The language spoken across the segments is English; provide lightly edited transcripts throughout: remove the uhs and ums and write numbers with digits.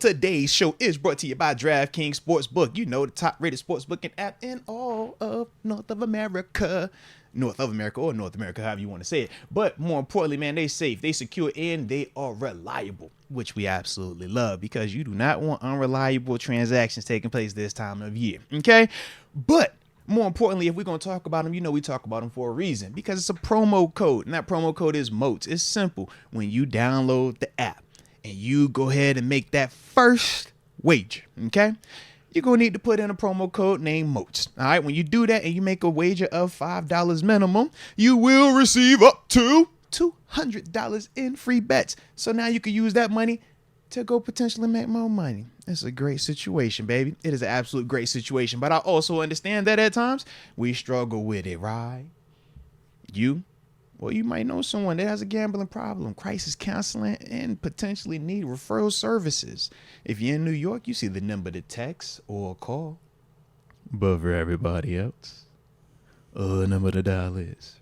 Today's show is brought to you by DraftKings Sportsbook. You know, the top-rated sportsbooking app in all of North America, or North America, however you want to say it. But more importantly, man, they safe, they secure, and they are reliable, which we absolutely love because you do not want unreliable transactions taking place this time of year, okay? But more importantly, if we're going to talk about them, you know we talk about them for a reason because it's a promo code, and that promo code is MOATS. It's simple. When you download the app, and you go ahead and make that first wager, okay? You're going to need to put in a promo code named MOATS, all right? When you do that and you make a wager of $5 minimum, you will receive up to $200 in free bets. So now you can use that money to go potentially make more money. It's a great situation, baby. It is an absolute great situation. But I also understand that at times we struggle with it, right? Well, you might know someone that has a gambling problem, crisis counseling, and potentially need referral services. If you're in New York, you see the number to text or call. But for everybody else, the number to dial is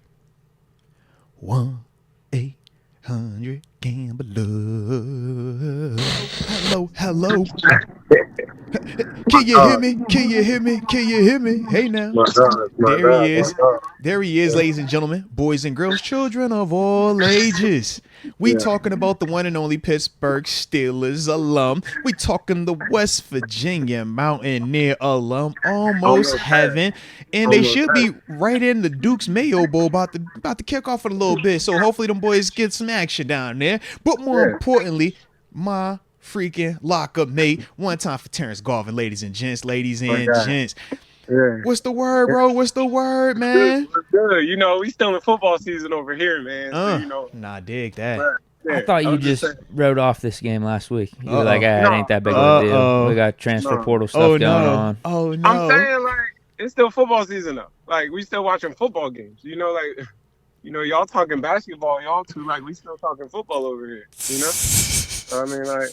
1-800-GAMBLER. Hello. Can you hear me? Hey now. There he is, ladies and gentlemen, boys and girls, children of all ages. We talking about the one and only Pittsburgh Steelers alum. We talking the West Virginia Mountaineer alum, almost heaven. And they should be right in the Duke's Mayo Bowl about to kick off in a little bit. So hopefully them boys get some action down there. But more importantly, my freaking lockup mate. One time for Terence Garvin, ladies and gents. What's the word, bro? What's the word, man? Good. You know, we still in football season over here, man. So, you know. Nah, dig that. I thought you just wrote off this game last week. You were like, it ain't that big of a deal. We got transfer portal stuff going on. Oh, no. I'm saying, like, it's still football season, though. Like, we still watching football games. You know, like, y'all talking basketball, y'all two, like, we still talking football over here, you know? I mean, like,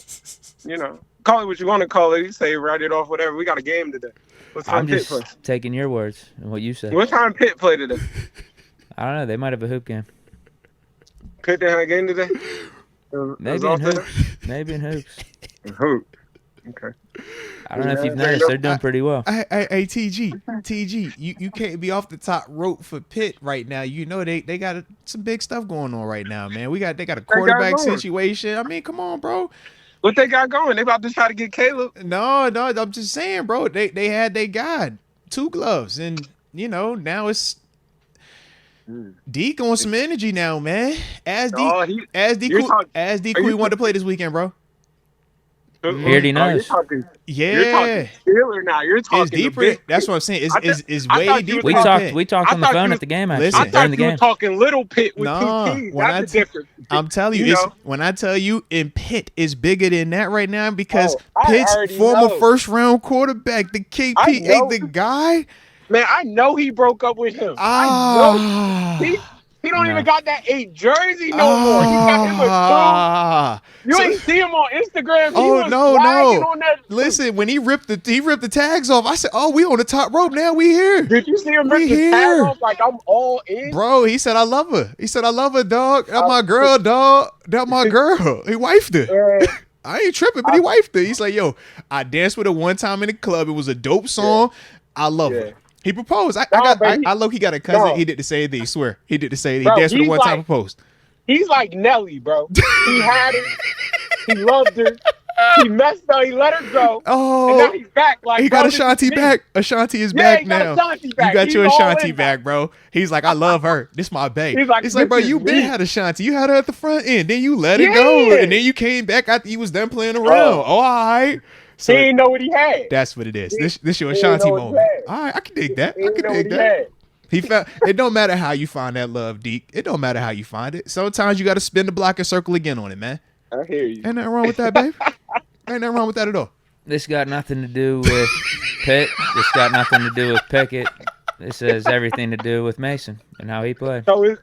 call it what you want to call it. You say write it off, whatever. We got a game today. What time I'm Pitt play? just taking your words and what you said. What time Pitt play today? I don't know. They might have a hoop game. Pitt they have a game today? Maybe in hoops. Maybe in hoops. Hoop. Okay. I don't know if you've noticed. They're doing pretty well. Hey, TG, you can't be off the top rope for Pitt right now. You know they got some big stuff going on right now, man. They got a quarterback situation. I mean, come on, bro. What they got going? They about to try to get Caleb. No, I'm just saying, bro. They had their guy, 2 gloves, and now it's Deke on some energy now, man. As Deke who wanted to play this weekend, bro. He already knows. You're talking Steeler now. You're talking it's deeper. That's what I'm saying. It's way deeper. We talked on the phone at the game. Actually, I thought you were talking Little Pitt with 2 T's. That's the difference. I'm telling you, when I tell you, in Pitt is bigger than that right now because Pitt's former first-round quarterback, the KP, ain't the guy. Man, I know he broke up with him. I know. He don't even got that 8 jersey no more. He got him a 2. You ain't see him on Instagram. No. On that. Listen, when he ripped the tags off, I said, "Oh, we on the top rope now. We here." Did you see him rip the tags off? Like I'm all in. Bro, he said, "I love her." He said, "I love her, dog. That's my girl, dog. That's my girl." He wifed her. I ain't tripping, but he wifed her. He's like, "Yo, I danced with her one time in the club. It was a dope song. I love her." He proposed. I low-key got a cousin. He did the same thing. Swear. He did the same thing. He danced with her one time, proposed. He's like Nelly, bro. He had her. He loved her. He messed up. He let her go. Oh. And now he's back. Like, he got Ashanti back. Ashanti is back now. Ashanti back. You got your Ashanti back, bro. He's like, I love her. This my babe. He's like, bro, you been had Ashanti. You had her at the front end. Then you let it go. And then you came back after you was done playing around. All right. So he didn't know what he had. That's what it is. This your Ashanti moment. All right, I can dig that. He felt it don't matter how you find that love, Deke. It don't matter how you find it. Sometimes you got to spin the block and circle again on it, man. I hear you. Ain't nothing wrong with that, babe. Ain't nothing wrong with that at all. This got nothing to do with Pitt. This got nothing to do with Pickett. This has everything to do with Mason and how he played. So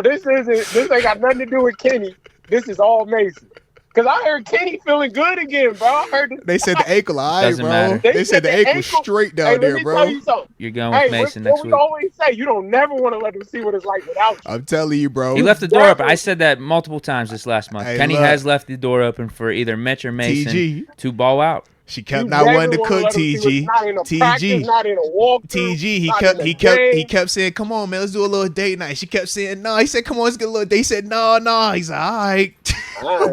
this ain't got nothing to do with Kenny. This is all Mason. Because I heard Kenny feeling good again, bro. I heard They said the ankle, all right, Doesn't bro. matter. They said the ankle straight down Hey, let there, me bro. tell you something. You're going with Mason next what week. we always say, you don't never want to let them see what it's like without you. I'm telling you, bro. He left the door open. I said that multiple times this last month. Hey, Kenny look. has left the door open for either Mitch or Mason TG. to ball out. She kept You not never wanting to wanna cook, let 'em see TG. what's not in a practice, not in a walk. TG, he kept saying, "Come on, man, let's do a little date night." She kept saying, "No." He said, "Come on, let's get a little date." He said, "No." He said, "All right."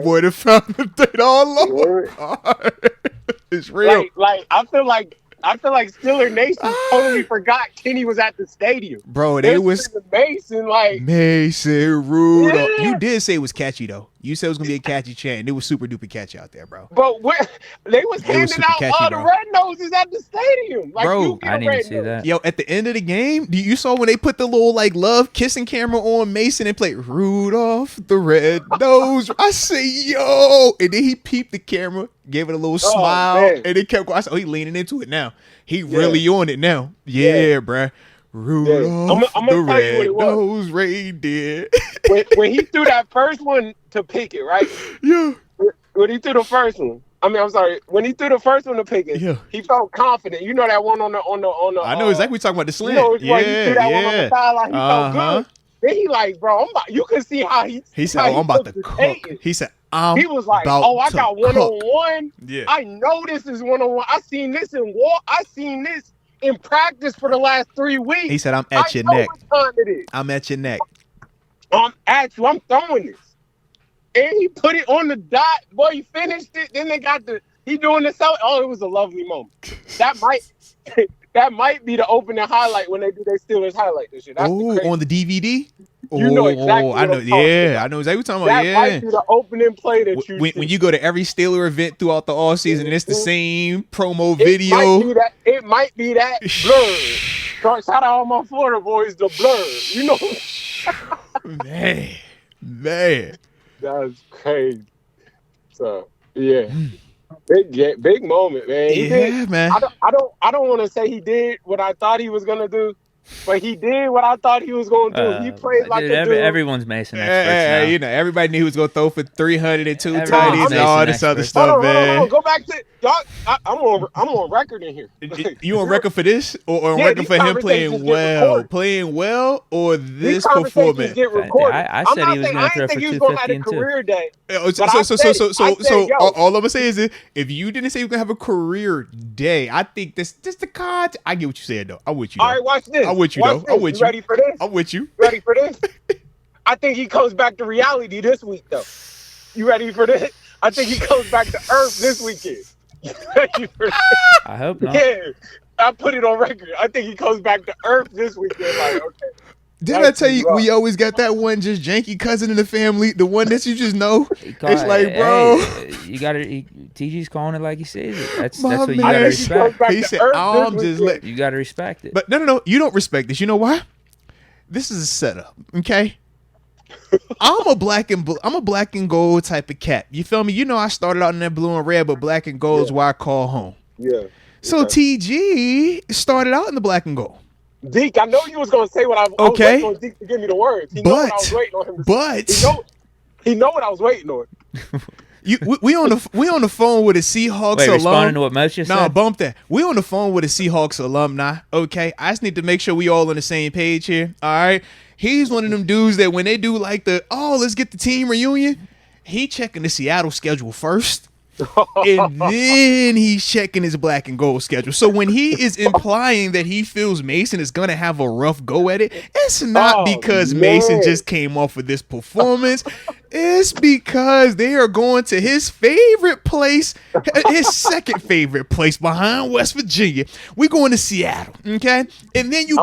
Boy, they found the date all over. It's real. I feel like Steeler Nation totally forgot Kenny was at the stadium. Bro, they was Mason Rudolph. Yeah. You did say it was catchy though. You said it was gonna be a catchy chant, and it was super duper catchy out there, bro. But they was handing super out catchy, all bro. the red noses at the stadium. Like, Bro, you get I a didn't even red see nose. that. Yo, at the end of the game, you saw when they put the little like love kissing camera on Mason and played Rudolph the Red Nose. I say, yo, and then he peeped the camera, gave it a little smile, man. and it kept going. I said, oh, he leaning into it now. He really on it now. Yeah, bruh. Rudolph I'm the gonna tell you what Red it was. Nose Reindeer. when he threw that first one to Pickett, right? Yeah. When he threw the first one, when he threw the first one to Pickett, Yeah. he felt confident. You know that one on the I know exactly what you're talking about, the slant. You know which one? He threw that one on the sideline. He felt good. Then he like, bro, you can see how he said, how "Oh, I'm about to took the cook." taking. He said, He was like, about "Oh, I to got cook." 1-on-1. Yeah. I know this is 1-on-1. I seen this in war. I seen this in practice for the last 3 weeks." He said, "I'm at your know neck. what time it is. I'm at your neck." I'm at you. I'm throwing this. And he put it on the dot. Boy, he finished it. Then they got he doing this out. Oh, it was a lovely moment. That might be the opening highlight when they do their Steelers highlight this shit. That's On the DVD? You know exactly what I know. I'm talking Yeah, about. I know exactly what you're talking about. That Yeah. might be the opening play that you When you go to every Steeler event throughout the all season, and it's the same promo video. It might be that blur. Shout out all my Florida boys, the blur. You know. Man. That's crazy. So yeah. Big moment, man. Man. I don't want to say he did what I thought he was gonna do, but he did what I thought he was gonna do. He played like a dude. Everyone's Mason experts now. Everybody knew he was gonna throw for 302 Everyone's tutties and all this Mason other experts. stuff, Hold man. on. Go back to y'all. I'm on record in here. You on record for this, or on Yeah, record these for him conversations playing get well, or These this conversations performance? get recorded. I I'm said not he was saying- gonna I throw didn't for think he was gonna have 250 a and 2. career day. So yo. all I'm gonna say is that if you didn't say he was gonna have a career day, I think this the card. I get what you said though. I'm with you. All right, watch this. I'm with you Watch though. I'm this. with You you. ready for this? I'm with you. Ready for this? I think he comes back to reality this week, though. You ready for this? I think he comes back to earth this weekend. You ready for this? I hope not. Yeah, I put it on record. I think he comes back to earth this weekend. Like, okay. Didn't I tell you we always got that one just janky cousin in the family, the one that you just know? It's like, bro, you gotta. TG's calling it like he says it. That's My what you man, gotta respect. he said, "I'm just let." You gotta respect it. But no, you don't respect this. You know why? This is a setup, okay? I'm a black and gold type of cat. You feel me? You know I started out in that blue and red, but black and gold is why I call home. Yeah. So TG started out in the black and gold. Deke, I know you was gonna say what I was waiting on Deke to give me the words. He know what I was waiting on him to say. He know what I was waiting on. We on the phone with a Seahawks Wait, alum. responding to what Mo just said? Nah, bump that. We on the phone with a Seahawks alumni. Okay, I just need to make sure we all on the same page here. All right, he's one of them dudes that when they do like let's get the team reunion, he checking the Seattle schedule first. And then he's checking his black and gold schedule. So when he is implying that he feels Mason is going to have a rough go at it, it's not because Mason just came off of this performance. It's because they are going to his favorite place, his second favorite place behind West Virginia. We're going to Seattle, okay? And then you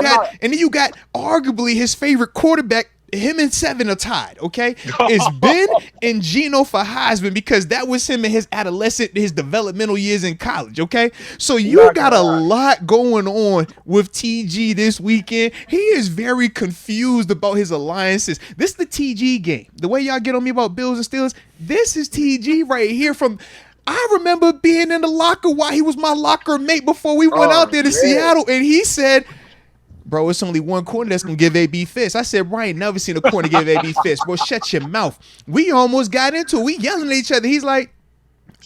got arguably his favorite quarterback. Him and Seven are tied, okay? It's Ben and Geno for Heisman because that was him in his developmental years in college, okay? So you got a lot going on with TG this weekend. He is very confused about his alliances. This is the TG game. The way y'all get on me about Bills and Steelers, this is TG right here from... I remember being in the locker while he was my locker mate before we went out there to Seattle, and he said... Bro, it's only one corner that's gonna give AB fist. I said, Brian, never seen a corner give AB fist. Bro, shut your mouth. We almost got into it. We yelling at each other. He's like,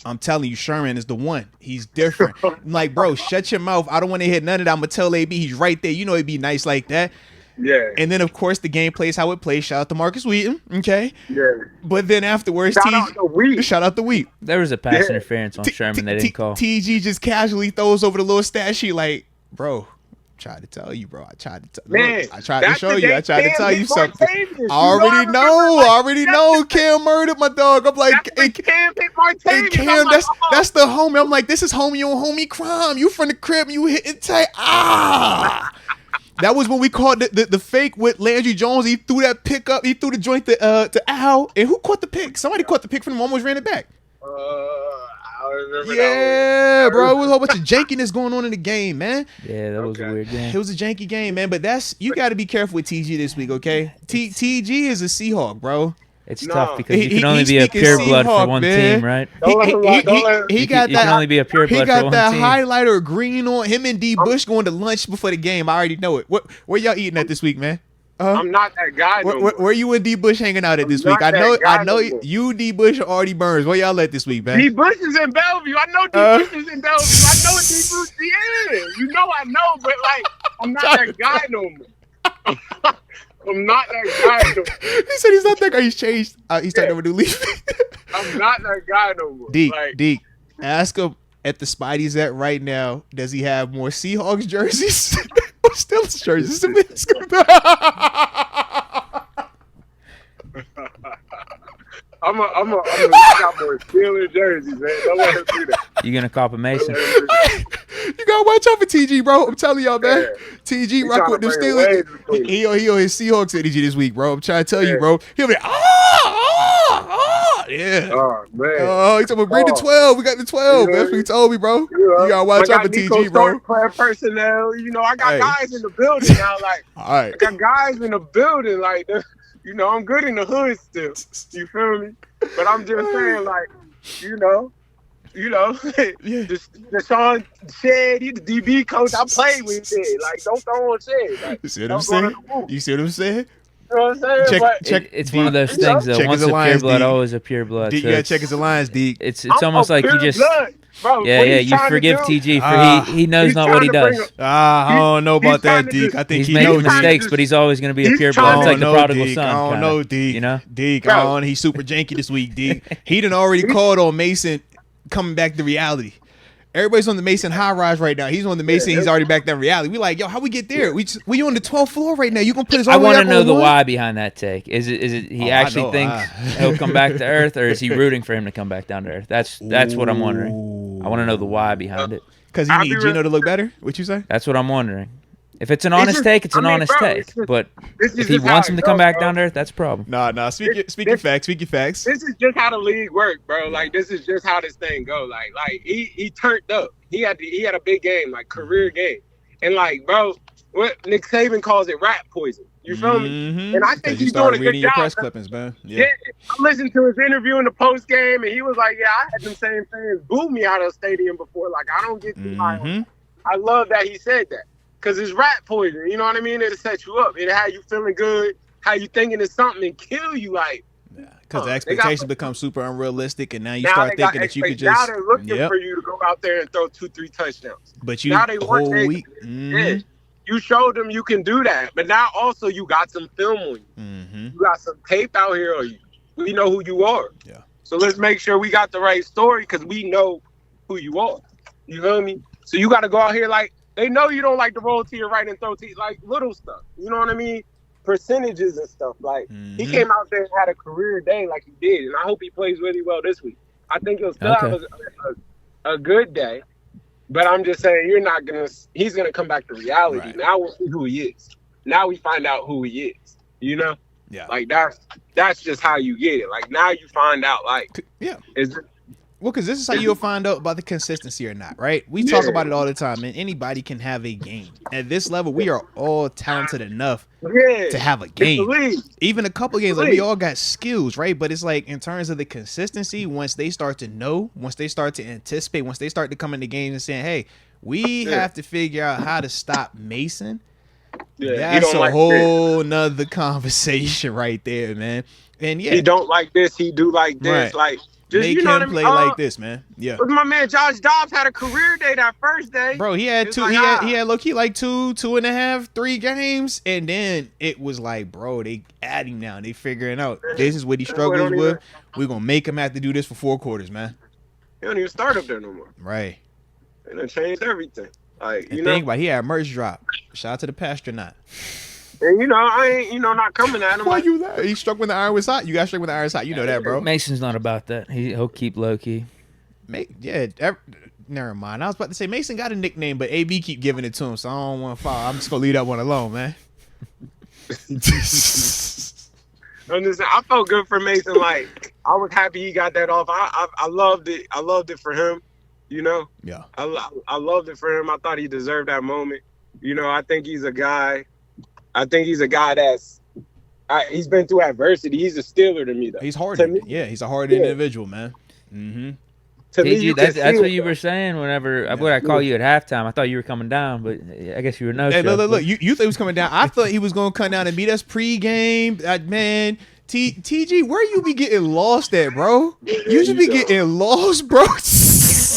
I'm telling you, Sherman is the one. He's different. I'm like, bro, shut your mouth. I don't want to hit none of that. I'm gonna tell AB he's right there. You know, it'd be nice like that. Yeah. And then, of course, the game plays how it plays. Shout out to Marcus Wheaton. Okay. Yeah. But then afterwards, Shout out to Wheat. Shout out to Wheat. There was a pass interference on Sherman they didn't call. TG just casually throws over the little stat sheet like, bro, I tried to tell you, bro. I tried to show you. I tried to tell you something. I already know. Cam murdered my dog. I'm like, and Cam, that's the homie. I'm like, this is homie on homie crime. You from the crib, you hitting tight. That was when we called the fake with Landry Jones. He threw that pick up. He threw the joint to Al. And who caught the pick? Somebody caught the pick from him, almost ran it back. I remember that bro, it was a whole bunch of jankiness going on in the game, man. Yeah, that was a weird game. It was a janky game, man. But you got to be careful with TG this week, okay? TG is a Seahawk, bro. It's tough because you can only be a pureblood for one team, right? He got that. You can only be a pureblood for one team. He got that highlighter green on him and D Bush going to lunch before the game. I already know it. Where y'all eating at this week, man? I'm not that guy. Where you and D Bush hanging out at this week? I know you, D Bush, or Artie Burns. Where y'all at this week, man? D Bush is in Bellevue. I know D Bush is in Bellevue. I know what D Bush is. You know I know, but like I'm not that guy no more. I'm not that guy no more. He said he's not that guy. He's changed. He's starting over to leave. I'm not that guy no more. Deke, ask him at the spot he's at right now. Does he have more Seahawks jerseys or Steelers jerseys? I'm got more Steelers jerseys, man. Don't let him do that. You gonna cop a Mason? You gotta watch out for TG, bro. I'm telling y'all, man. Yeah. TG rock with them Steelers. He on his Seahawks energy this week, bro. I'm trying to tell you, bro. He'll be like, yeah. Oh man. Oh, he's talking about bring the 12. We got the 12. That's what he told me, bro. You gotta watch out for TG, bro. Personnel. You know, I got guys in the building now. Like, all right. I got guys in the building. Like, you know, I'm good in the hood still. You feel me? But I'm just saying, like, you know, the Sean Shed, he's the DB coach. I played with Shed. Like, don't throw on Shed. Like, you see what I'm saying? You see what I'm saying? You know what I'm saying? It's one of those things though. Once a pure blood, always a pure blood. You gotta check his alliance, Deke. It's almost like you just bro, you forgive TG for he knows not what he does. I don't know about that, Deke. I think he's making mistakes, but he's always gonna be a pure blood. It's like the prodigal son. I don't know, Deke. You know, Deke. He's super janky this week, Deke. He done already called on Mason coming back to reality. Everybody's on the Mason high rise right now. He's on the Mason. He's already back to reality. We like, yo, how we get there? We on the 12th floor right now. You gonna put us? I want to know the why behind that take. Is it he actually thinks he'll come back to earth, or is he rooting for him to come back down to earth? That's what I'm wondering. I want to know the why behind it. Because you need Gino to look better. What you say? That's what I'm wondering. If it's an honest take, it's an honest take. But if he wants him to come back down to earth, that's a problem. Nah. Speak your facts. This is just how the league works, bro. Like, this is just how this thing go. Like he turned up. He had a big game, like career game. And like, bro, what Nick Saban calls it rat poison. You feel me? And I think he's doing a good job. Press clippings, man. Yeah. I listened to his interview in the post game, and he was like, "Yeah, I had them same fans boo me out of the stadium before. Like, I don't get too high. I love that he said that." Because it's rat poison, you know what I mean? It'll set you up. It'll have you feeling good, how you thinking it's something and kill you, like. Because the expectations become super unrealistic, and now you start thinking that you could just. Now they're looking for you to go out there and throw 2-3 touchdowns. But you, now they whole week. Yeah, you showed them you can do that. But now also you got some film on you. You got some tape out here on you. We know who you are. Yeah. So let's make sure we got the right story because we know who you are. You feel me? So you got to go out here like. They know you don't like to roll to your right and throw to like little stuff. You know what I mean? Percentages and stuff. Like he came out there and had a career day like he did, and I hope he plays really well this week. I think he'll still have a good day, but I'm just saying he's gonna come back to reality. Right. Now we'll see who he is. Now we find out who he is. You know? Yeah. Like that's just how you get it. Like now you find out. Like well, because this is how you'll find out about the consistency or not, right? We talk about it all the time, and anybody can have a game. At this level, we are all talented enough to have a game. Even a couple games, like we all got skills, right? But it's like in terms of the consistency, once they start to know, once they start to anticipate, once they start to come into games and saying, hey, we have to figure out how to stop Mason. Yeah, he That's don't a like whole nother conversation right there, man. And this. He don't like this. He do like this. right. Like, just, Make you know what I him mean? play like this, man. Yeah. My man Josh Dobbs had a career day that first day. Bro, he had It's two. like, He had low key like 2.5, 3 games, and then it was like, bro, they add him now. They figuring out this is what he struggles with. We're gonna make him have to do this for 4 quarters, man. He don't even start up there no more. Right. And it changed everything. Like, And think about it, he had merch drop. Shout out to the Pastronaut. And I ain't, not coming at him. Why Like, you there? He struck when the iron was hot. You got struck when the iron was hot. You know that, bro. Mason's not about that. He'll keep low key. Never mind. I was about to say Mason got a nickname, but AB keep giving it to him, so I don't want to follow. I'm just gonna leave that one alone, man. I'm just saying, I felt good for Mason. Like, I was happy he got that off. I loved it. I loved it for him. Yeah. I loved it for him. I thought he deserved that moment. I think he's a guy. That's. He's been through adversity. He's a Steeler to me, though. He's hard. To me, He's a hard individual, man. Mm-hmm. To me, TG, that's what you were saying whenever when I call you at halftime. I thought you were coming down, but I guess you were no. Hey, show. look. You thought he was coming down. I thought he was gonna come down and beat us pregame. Man, TG, where you be getting lost at, bro? You should be getting lost, bro.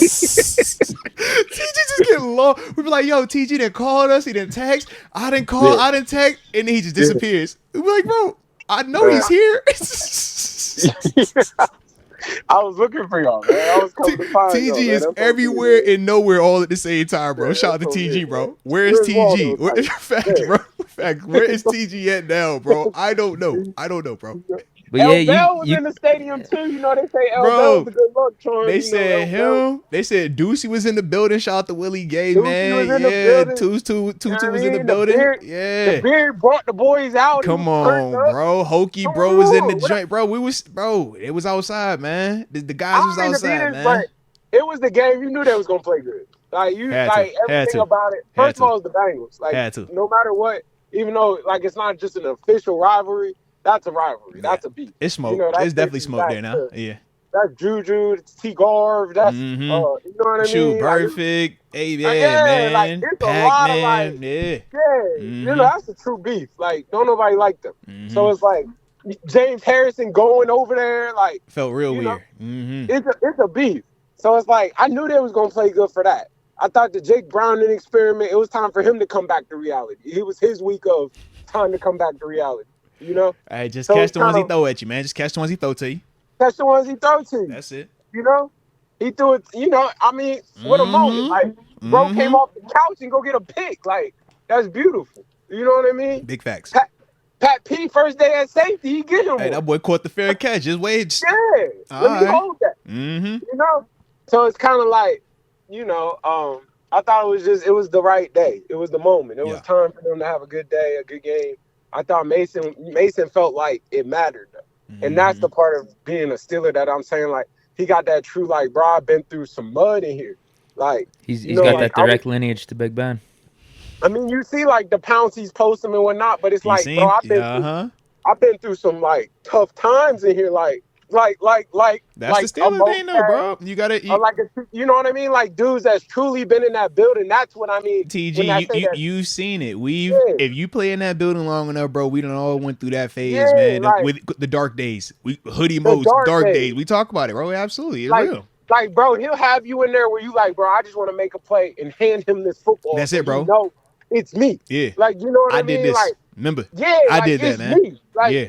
TG just getting lost. We be like, yo, TG didn't call us. He didn't text. I didn't call. I didn't text. And then he just disappears. We be like, bro, I know he's here. I was looking for y'all, man. I was coming to find TG y'all, is man. everywhere and nowhere all at the same time, bro. Shout out to TG, bro. Where is TG? Fact, bro. Fact, where is TG at now, bro? I don't know, bro. But Bell was in the stadium too. They say Bell was a good luck charm. They said him. They said Deucey was in the building. Shout out to Willie Gay, man. Tutu was in the building. The beard brought the boys out. Come on, bro. Hokey, bro, was in the joint, bro. It was outside, man. The guys was outside, man. But it was the game. You knew they was gonna play good. Like everything about it. First of all, it was the Bengals. Like, no matter what, even though it's not just an official rivalry. That's a rivalry. Yeah. That's a beef. It's smoke. It's definitely smoke there now. Yeah. That's Juju, T. Garv. That's you know what I mean. Shoot, perfect. Hey, man. Like, it's Pac-Man. Yeah. That's the true beef. Like, don't nobody like them. So it's like James Harrison going over there. Like, felt real weird. It's a beef. So it's like I knew they was gonna play good for that. I thought the Jake Browning experiment. It was time for him to come back to reality. It was his week of time to come back to reality. Hey, just catch the ones he throw at you, man. Just catch the ones he throw to you. Catch the ones he throw to you. That's it. He threw it. I mean, what a moment! Like, bro came off the couch and go get a pick. Like, that's beautiful. You know what I mean? Big facts. Pat P first day at safety, he get him. Hey, that boy caught the fair catch. Just wait. Yeah, let me hold that. So it's kind of like, I thought it was the right day. It was the moment. It was time for them to have a good day, a good game. I thought Mason felt like it mattered. And that's the part of being a Steeler that I'm saying, like, he got that true, like, bro, I've been through some mud in here. Like, he's got that direct lineage to Big Ben. I mean, you see, like, the pounds he's posting and whatnot, but it's like, bro, I've been through some, like, tough times in here, like that's the Steelers thing, though, bro. You gotta, you know what I mean? Like, dudes that's truly been in that building. That's what I mean. TG, you've seen it. If you play in that building long enough, bro, we done all went through that phase, man. With the dark days, hoodie modes, dark days. We talk about it, bro. Absolutely, it's real. Like, bro, he'll have you in there where you like, bro, I just want to make a play and hand him this football. That's it, bro. It's me. Yeah. Like, you know what I mean? Did this. Like, remember? Yeah, I did that, man. Me.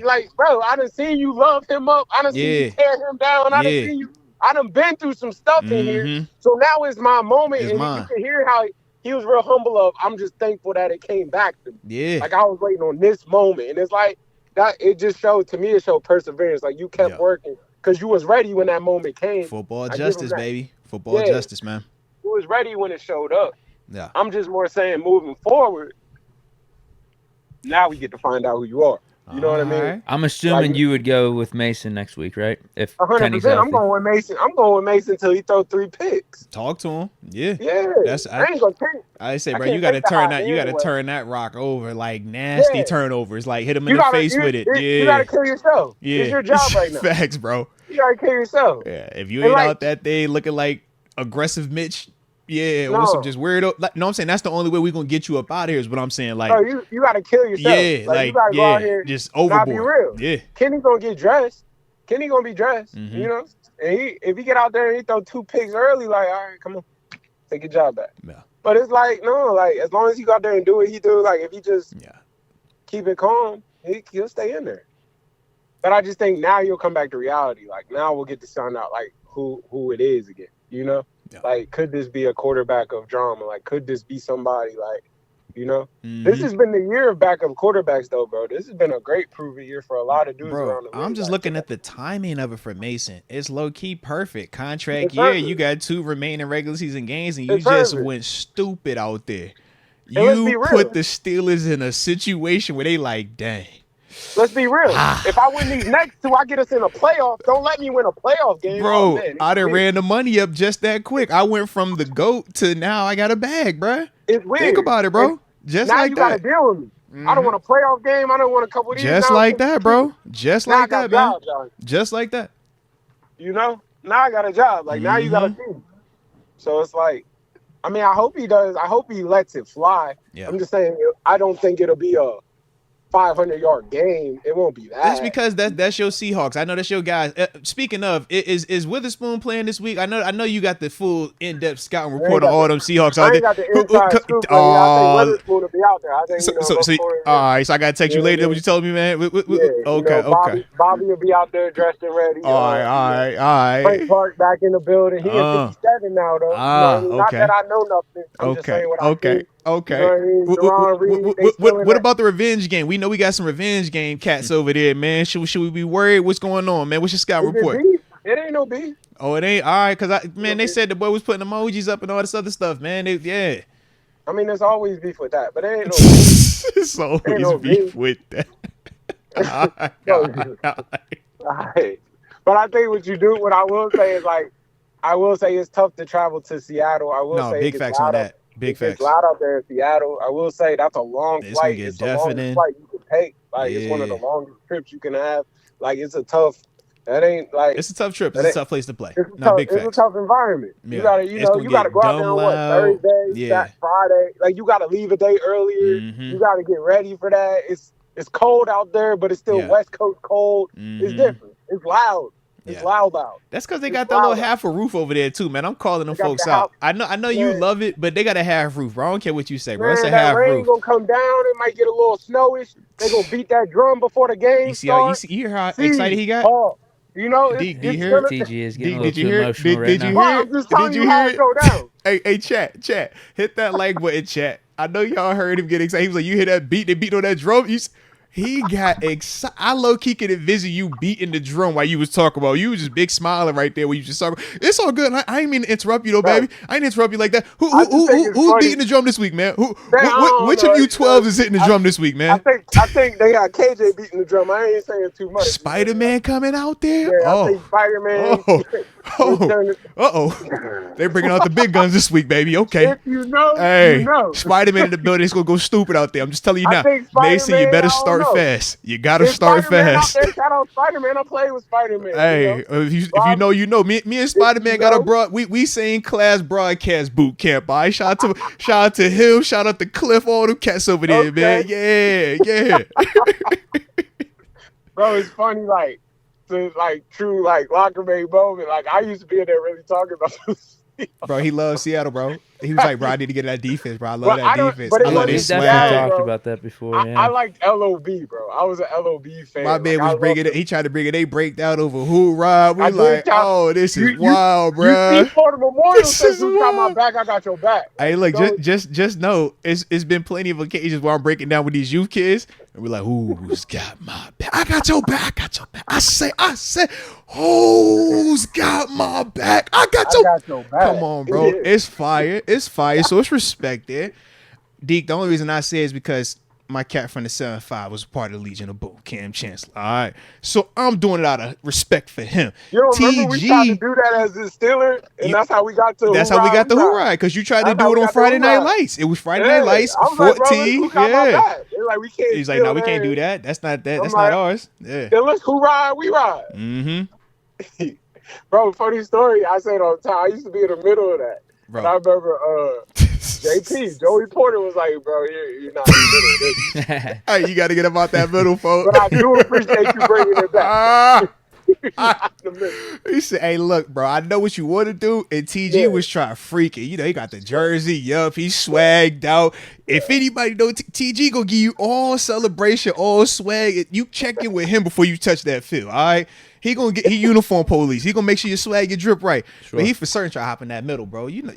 Like, bro, I done seen you love him up. I done seen you tear him down. I done seen you. I done been through some stuff in here. So now it's my moment. You can hear how he was real humble of, I'm just thankful that it came back to me. Yeah. Like, I was waiting on this moment. And it's like, that. It just showed, to me, it showed perseverance. Like, you kept working because you was ready when that moment came. Football justice, baby. Football justice, man. You was ready when it showed up. Yeah. I'm just more saying, moving forward, now we get to find out who you are. You know what I mean? I'm assuming you would go with Mason next week, right? If 100%, I'm going with Mason. I'm going with Mason until he throw 3 picks. Talk to him. Yeah. I ain't gonna take. I say, bro, you gotta turn that. You gotta turn that rock over, like nasty turnovers, like hit him in the face with it. You gotta kill yourself. Yeah, it's your job right now. Facts, bro. You gotta kill yourself. Yeah, if you ain't out that day looking like aggressive Mitch, Yeah, No. or some just weirdo. Like, no, I'm saying that's the only way we're gonna get you up out of here is what I'm saying. Like, Bro, you gotta kill yourself. yeah, like, you gotta go out here. just Not overboard. be real. Yeah. Kenny gonna get dressed. Kenny gonna be dressed. Mhm. You know, and if he get out there and he throw 2 picks early, like, all right, come on, take your job back. Yeah. But it's like, no, like as long as he go out there and do what he do, like if he just keep it calm, he'll stay in there. But I just think now you'll come back to reality. Like now we'll get to find out like who it is again. You know, like could this be a quarterback of drama? Like could this be somebody like, you know? This has been the year of backup quarterbacks though, bro. This has been a great proven year for a lot of dudes around the league. I'm just looking at the timing of it for Mason. It's low key perfect. Contract year. You got 2 remaining regular season games, and you just went stupid out there. You put the Steelers in a situation where they like, dang. Let's be real. If I win these next 2, I get us in a playoff. Don't let me win a playoff game. Bro, I done ran the money up just that quick. I went from the GOAT to now I got a bag, bro. It's weird. Think about it, bro. Just now like you that. Gotta deal with me. I don't want a playoff game. I don't want a couple of these. Just like that, bro. Just like that, man. Just like that. You know? Now I got a job. Like now you got a team. So it's like, I mean, I hope he does. I hope he lets it fly. Yeah. I'm just saying, I don't think it'll be a 500-yard game. It won't be that. It's because that's your Seahawks. I know that's your guys. Speaking of, is Witherspoon playing this week? I know you got the full in-depth scouting report on all them Seahawks out there. I ain't got the inside scoop. I think Witherspoon will be out there. I think all right. So I gotta text you later. What you told me, man? Okay. Bobby will be out there dressed and ready. All right. Frank Clark back in the building. He is 57 now, though. Not that I know nothing. I'm just saying what I think. Okay. You know what, what about the revenge game? We know we got some revenge game cats over there, man. Should we be worried? What's going on, man? What's your scout report? It ain't no beef. Oh, it ain't? All right, because they said the boy was putting emojis up and all this other stuff, man. I mean, there's always beef with that, but it ain't no beef. It's always beef with that. All right. But I think what I will say is it's tough to travel to Seattle. I will say big facts on that. Big facts. It's loud out there in Seattle. I will say that's a long flight. It's the longest flight you can take. Like it's one of the longest trips you can have. Like it's a tough. That ain't like it's a tough trip. It's a tough place to play. It's a tough environment. Yeah. You gotta go out there on Thursday, Friday. Like you gotta leave a day earlier. You gotta get ready for that. It's cold out there, but it's still West Coast cold. It's different. It's loud. It's loud out. That's because they got that little half a roof over there too, man. I'm calling them folks out. I know you love it, but they got a half roof, bro. I don't care what you say, bro. It's a half roof. Rain gonna come down. It might get a little snowish. They gonna beat that drum before the game starts. You hear how excited he got? You know, did you hear? TG is getting a little too emotional right now. I'm just telling you how it go down. Hey, chat, hit that like button, chat. I know y'all heard him get excited. He was like, "You hear that beat? They beat on that drum." He got excited. I low-key could envision you beating the drum while you was talking about. You was just big smiling right there when you just talking. It's all good. I ain't mean to interrupt you though, baby. I didn't interrupt you like that. Who's beating the drum this week, man? Which of you 12 is hitting the drum this week, man? I think they got KJ beating the drum. I ain't saying too much. Spider-Man coming out there? Yeah, I think Spider-Man. They're bringing out the big guns this week, baby. Okay. If you know, you know. Spider-Man in the building. It's going to go stupid out there. I'm just telling you now. Mason, you better start fast. You got to start fast. Shout out Spider-Man. I play with Spider-Man. Hey, if you know, you know. Me and Spider-Man got we same class broadcast boot camp. All right? Shout out to him. Shout out to Cliff. All them cats over there, man. Yeah. Bro, it's funny, true locker mate moment. Like I used to be in there really talking about this. Bro, he loves Seattle, bro. He was like, bro, I need to get that defense, bro. I love that defense. I love his swag. Definitely talked about that before. I liked LOB, bro. I was an LOB fan. My man was bringing it. He tried to bring it. They break down over who, Rob. We like, this is wild, bro. You for the Memorial says who got my back, I got your back. Hey, look, just know, it's been plenty of occasions where I'm breaking down with these youth kids, and we're like, who's got my back? I got your back. I say, who's got my back? I got your back. Come on, bro. It's fire. So it's respected. Deke, the only reason I say is because my cat from the 7-5 was part of the Legion of Boom, Cam Chancellor. All right. So I'm doing it out of respect for him. You don't remember we tried to do that as a Steeler, and that's how we got to That's how we got the hoorah, because you tried to do it on Friday Night Lights. It was Friday Night Lights, 14. We can't. He's like, no, we can't do that. That's not that. That's not ours. Yeah. Then let's hoorah, we ride. Mm-hmm. Bro, funny story. I say it all the time. I used to be in the middle of that. bro. And I remember JP, Joey Porter was like, bro, you're not in the middle. Hey, you got to get him out that middle, folks. But I do appreciate you bringing it back. He said, hey, look, bro, I know what you want to do. And TG was trying to freak it. You know, he got the jersey. Yup, he's swagged out. If anybody know, TG gonna give you all celebration, all swag. You check in with him before you touch that field, all right? He gonna get uniform police. He gonna make sure your swag get drip right. Sure. But he for certain try to hop in that middle, bro. You know,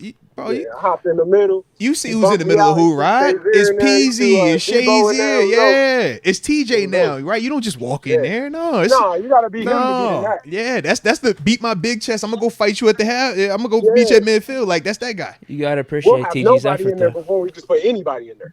hop in the middle. You see who's in the middle of who, right? It's PZ, it's Shazier, yeah. It's TJ now, right? You don't just walk in there. No, you gotta be him to get in that. Yeah, that's the beat my big chest. I'm gonna go fight you at the half. I'm gonna go beat you at midfield. Like that's that guy. You gotta appreciate TJ's effort in there before we just put anybody in there.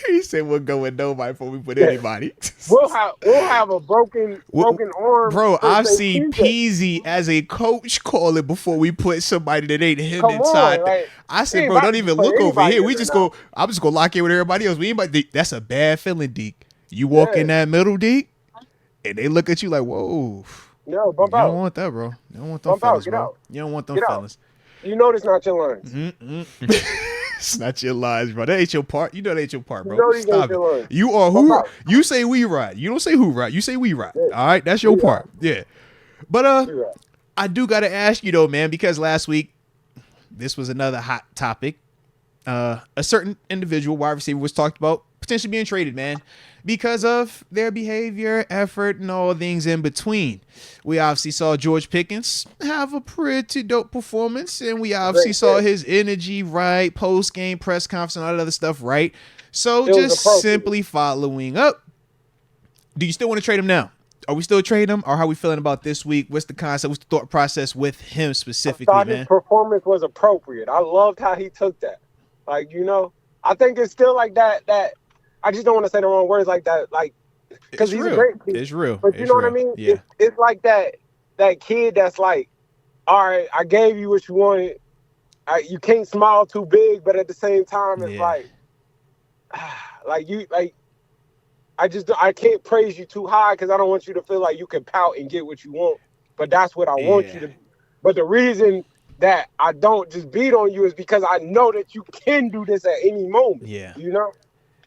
He said we'll go with nobody before we put anybody. We'll have a broken arm. Bro, I've seen Peasy as a coach call it before we put somebody that ain't him inside. I said, bro, don't even look over here. We just go. I'm just gonna lock in with everybody else. That's a bad feeling, Deke. You walk in that middle, Deke, and they look at you like, whoa. No, bump out. You don't want that, bro. You don't want them fellas, bro. You don't want them fellas. You know this not your lines. It's not your lines, bro. That ain't your part. You know that ain't your part, bro. You know Stop it. You are who? You say we ride. You don't say who ride. You say we ride. Yeah. All right, that's your part. Yeah. But I do gotta ask you though, man, because last week this was another hot topic. A certain individual wide receiver was talked about potentially being traded, man, because of their behavior, effort, and all things in between. We obviously saw George Pickens have a pretty dope performance, and we obviously saw his energy, right, post-game press conference and all that other stuff, right? So just simply following up, do you still want to trade him now? Are we still trading him, or how are we feeling about this week? What's the concept? What's the thought process with him specifically, I thought his performance was appropriate. I loved how he took that. Like, you know, I think it's still like that I just don't want to say the wrong words like that, like, because he's a great kid. It's real. But you know what I mean? Yeah. It's like that kid that's like, all right, I gave you what you wanted. You can't smile too big, but at the same time, it's I can't praise you too high because I don't want you to feel like you can pout and get what you want. But that's what I want you to do. But the reason that I don't just beat on you is because I know that you can do this at any moment. Yeah. You know?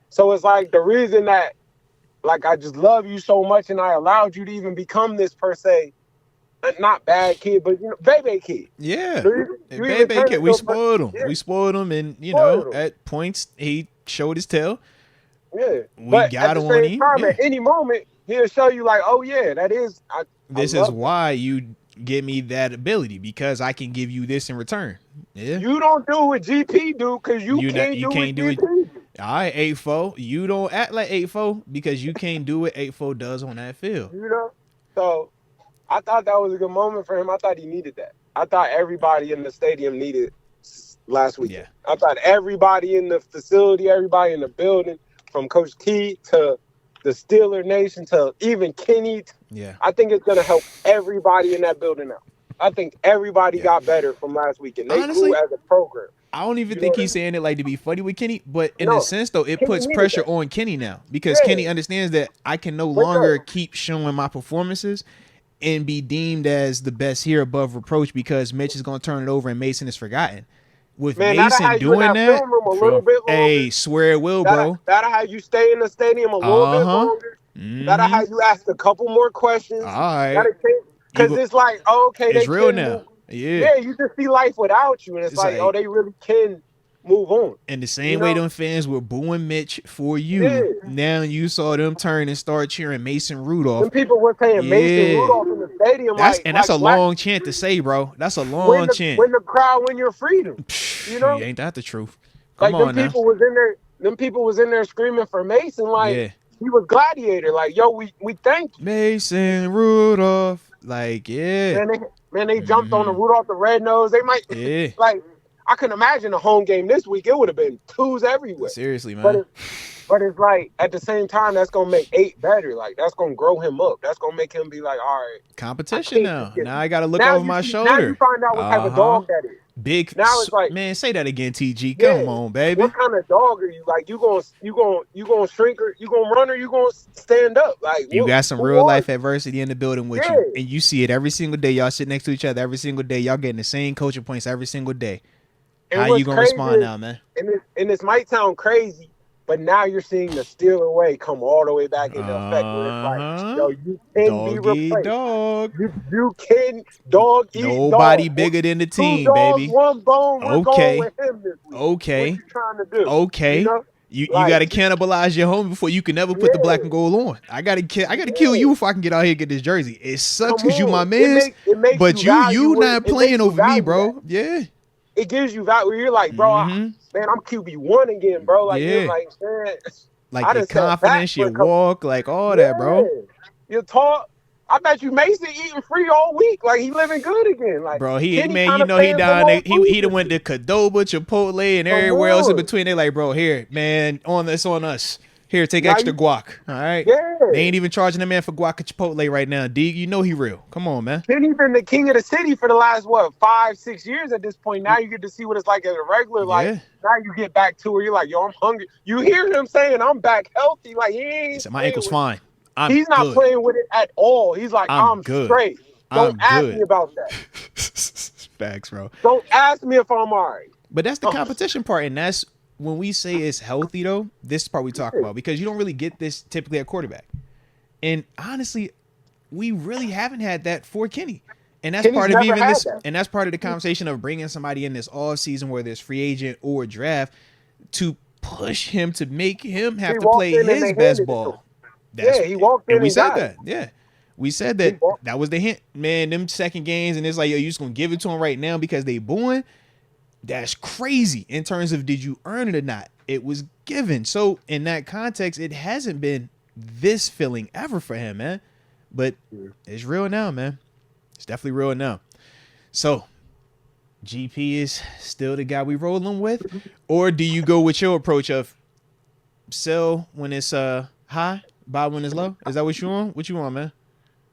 So it's like the reason that, like, I just love you so much and I allowed you to even become this, per se, not bad kid, but, you know, baby kid. Yeah. Baby kid. We spoiled him. Yeah. We spoiled him. And, you know, at points, he showed his tail. Yeah. But got him on him. At any moment, he'll show you, like, oh, yeah, that is. This is why you give me that ability, because I can give you this in return. Yeah. You don't do what GP do because you can't do it. All right, 8-4. You don't act like 8-4 because you can't do what 8-4 does on that field. You know? So I thought that was a good moment for him. I thought he needed that. I thought everybody in the stadium needed last week. Yeah. I thought everybody in the facility, everybody in the building, from Coach T to the Steeler Nation to even Kenny. Yeah. I think it's going to help everybody in that building out. I think everybody got better from last week, and they grew as a program. I don't even think he's saying it like to be funny with Kenny, but in a sense, though, it puts pressure on Kenny now because Kenny understands that I can no longer keep showing my performances and be deemed as the best here above reproach because Mitch is going to turn it over and Mason is forgotten. With Mason doing that, hey, swear it will, bro. That'll how you stay in the stadium a little bit longer. That'll how you ask a couple more questions. All right. Because it's like, okay, it's real now. Yeah, you just see life without you, and it's like, oh, they really can move on. And the same way them fans were booing Mitch for you, now you saw them turn and start cheering Mason Rudolph. Some people were saying Mason Rudolph in the stadium. That's a long chant to say, bro. That's a long chant. When the crowd win your freedom, you know, ain't that the truth? Come on now. Them people was in there screaming for Mason, like he was Gladiator. Like, yo, we thank you, Mason Rudolph. Like, Man, they jumped on the Rudolph the Red Nose. They might, like, I can imagine a home game this week. It would have been twos everywhere. Seriously, man. But it's like, at the same time, that's going to make 8 better. Like, that's going to grow him up. That's going to make him be like, all right. Competition now. Now I got to look over my shoulder. Now you find out what type of dog that is. Big. Now it's like, man, say that again, TG. Come on, baby. What kind of dog are you? Like, you gonna shrink her? You gonna run her? You gonna stand up? Like, you got some real life adversity in the building with you, and you see it every single day. Y'all sit next to each other every single day. Y'all getting the same coaching points every single day. How you gonna respond now, man? And this might sound crazy, but now you're seeing the steal away come all the way back into effect. Where it's like, yo, you can be replaced. Dog. You can dog eat Nobody dog. bigger than the team, 2 dogs, baby. 1 bone. We're going with him this week. Okay. What you trying to do? Okay. You know? You gotta cannibalize your homie before you can never put the black and gold on. I gotta kill you if I can get out here and get this jersey. It sucks because you my man, but you not playing over me, bro. Yeah. It gives you value. You're like, bro, man, I'm QB1 again, bro. Like, you're like, man, like your confidence, your walk, like all that, bro. Your talk. I bet you Mason eating free all week. Like, he living good again. Like, bro, he down there. He done went to Cadoba, Chipotle, and everywhere else in between. They like, bro, here, man, on us. Here, take extra guac. All right. Yeah. They ain't even charging the man for guac at Chipotle right now. Deke, you know he real. Come on, man. Kenny been the king of the city for the last 5-6 years at this point. Now you get to see what it's like as a regular. Like, now you get back to where you're like, yo, I'm hungry. You hear him saying, I'm back healthy. Like, he ain't. My ankle's fine. He's not playing with it at all. He's like, I'm straight. Don't ask me about that. Facts, bro. Don't ask me if I'm all right. But that's the competition part, and that's when we say it's healthy, though. This is the part we talk about because you don't really get this typically at quarterback. And honestly, we really haven't had that for Kenny. And that's part of even this, and that's part of the conversation of bringing somebody in this all season, whether it's free agent or draft, to push him to make him have to play his best ball. He walked in and we said that. Yeah. We said that that was the hint. Man, them second games, and it's like, yo, you just going to give it to him right now because they booing? That's crazy in terms of did you earn it or not? It was given. So in that context, it hasn't been this feeling ever for him, man. But it's real now, man. It's definitely real now. So GP is still the guy we rolling with? Or do you go with your approach of sell when it's high? Buy when it's low? Is that what you want? What you want, man?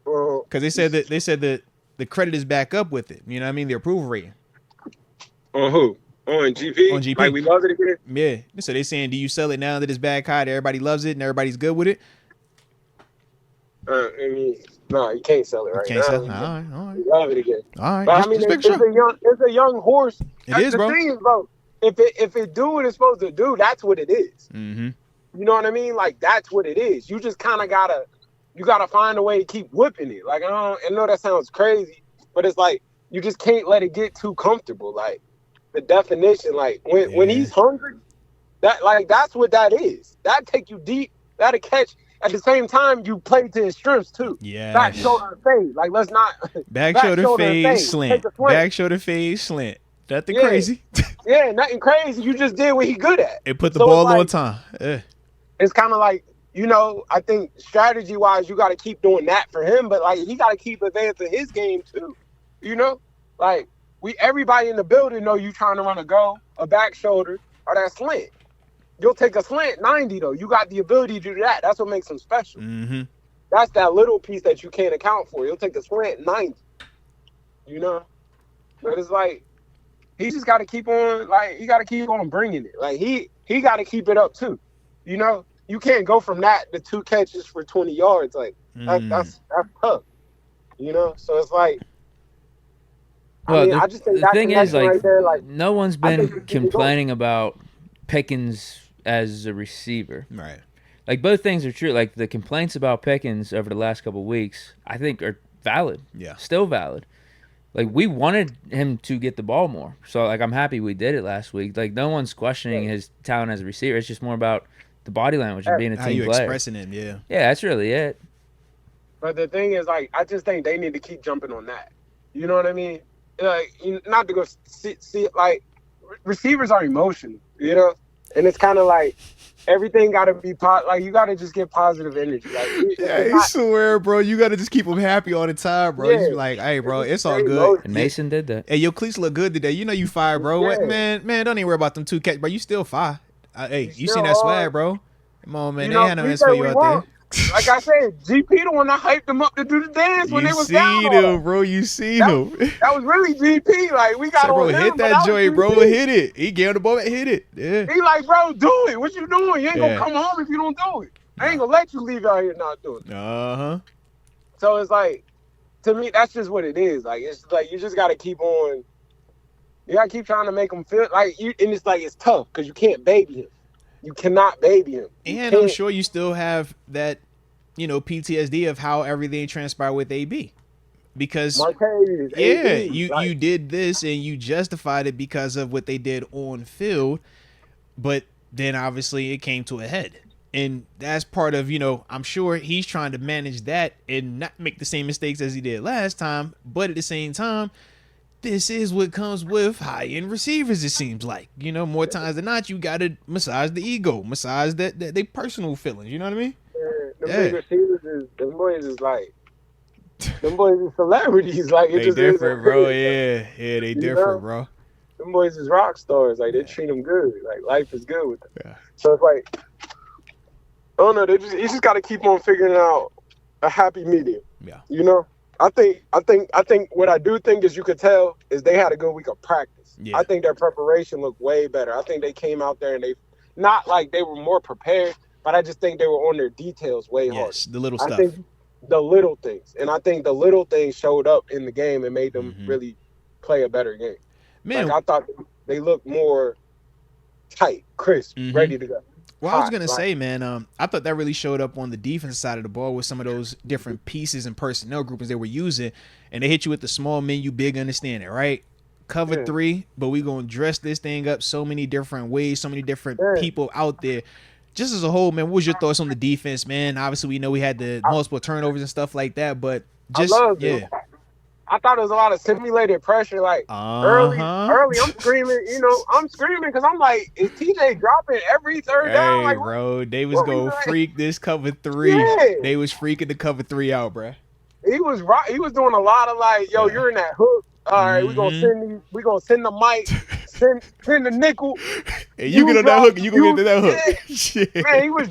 Because they said that the credit is back up with it. You know what I mean? The approval rating. On who? On GP? On GP. Like we love it again? Yeah. So they saying, do you sell it now that it's back high? That everybody loves it and everybody's good with it? I mean, no, you can't sell it right now. You can't sell it. All right. We love it again. All right. But I mean, it's a young horse. It is, bro. The thing is, bro, if it do what it's supposed to do, that's what it is. Mm-hmm. You know what I mean? Like, that's what it is. You just kind of gotta find a way to keep whipping it. Like, I know that sounds crazy, but it's like, you just can't let it get too comfortable. Like, the definition, like, when he's hungry, that's what that is. That take you deep. That'll catch. At the same time, you play to his strengths, too. Yeah. Back shoulder fade. Like, let's not. Back shoulder fade, slant. Back shoulder fade, slant. Nothing crazy. Yeah, nothing crazy. You just did what he good at. It put the ball on time. Yeah. It's kind of like, I think strategy-wise, you got to keep doing that for him, but, like, he got to keep advancing his game, too. Like, everybody in the building know you trying to run a back shoulder, or that slant. You'll take a slant 90, though. You got the ability to do that. That's what makes him special. Mm-hmm. That's that little piece that you can't account for. You'll take a slant 90, But it's like, he just got to keep on, like, he got to keep on bringing it. Like, he got to keep it up, too. You can't go from that to 2 catches for 20 yards. Like, that's tough. So it's like, well, I just think the that thing is, like, right there, like, no one's been complaining about Pickens as a receiver. Right. Like, both things are true. Like, the complaints about Pickens over the last couple of weeks, I think, are valid. Yeah. Still valid. Like, we wanted him to get the ball more. So, like, I'm happy we did it last week. Like, no one's questioning his talent as a receiver. It's just more about the body language of being a team player. How you expressing him, yeah. Yeah, that's really it. But the thing is, like, I just think they need to keep jumping on that. You know what I mean? Like, not to go see like, receivers are emotional, And it's kind of like, everything got to be like, you got to just get positive energy. Like, I swear, bro, you got to just keep them happy all the time, bro. Yeah. You like, hey, bro, it's all good. And Mason did that. Hey, your cleats look good today. You fire, bro. Yeah. Man, don't even worry about them 2 catch, bro. You still fire. Hey, you seen that swag, bro? Come on, man. They had no mess for you out there. Like I said, GP the one that hyped them up to do the dance when they was down. You seen him, bro. You seen him. That was really GP. Like, we got on hit that joint, bro. Hit it. He gave him the ball and hit it. Yeah. He like, bro, do it. What you doing? You ain't gonna come home if you don't do it. I ain't gonna let you leave out here not doing it. Uh-huh. So it's like, to me, that's just what it is. Like, it's like, you just gotta keep on You gotta keep trying to make him feel like you, and it's like it's tough because you can't baby him. You cannot baby him. And I'm sure you still have that, PTSD of how everything transpired with AB. Because Marquez, AB, you did this and you justified it because of what they did on field, but then obviously it came to a head. And that's part of, I'm sure he's trying to manage that and not make the same mistakes as he did last time, but at the same time, this is what comes with high-end receivers, it seems like. More times than not, you got to massage the ego, massage that they personal feelings. You know what I mean? Them big receivers, them boys is like, them boys is celebrities. Like, they different, bro. Yeah, they different, bro. Them boys is rock stars. Like, they treat them good. Like, life is good with them. Yeah. So it's like, I don't know. You just got to keep on figuring out a happy medium. Yeah. I think what I do think is you could tell is they had a good week of practice. Yeah. I think their preparation looked way better. I think they came out there and they not like they were more prepared, but I just think they were on their details way harder. Yes, the little stuff. I think the little things. And I think the little things showed up in the game and made them really play a better game. Man, like I thought they looked more tight, crisp, ready to go. Well, I was going to say, man, I thought that really showed up on the defense side of the ball with some of those different pieces and personnel groupings they were using. And they hit you with the small menu, big understanding, right? Cover 3, but we going to dress this thing up so many different ways, so many different people out there. Just as a whole, man, what was your thoughts on the defense, man? Obviously, we know we had the multiple turnovers and stuff like that, but just, I thought it was a lot of simulated pressure. Like early, I'm screaming. I'm screaming because I'm like, is TJ dropping every third down? Like, bro, they was gonna freak this cover 3. Yeah. They was freaking the cover 3 out, bro. He was right. He was doing a lot of like, yo, you're in that hook. All right, we gonna send the mic, send the nickel. And you get on that hook, and you gonna get to that hook. Shit. Man, he was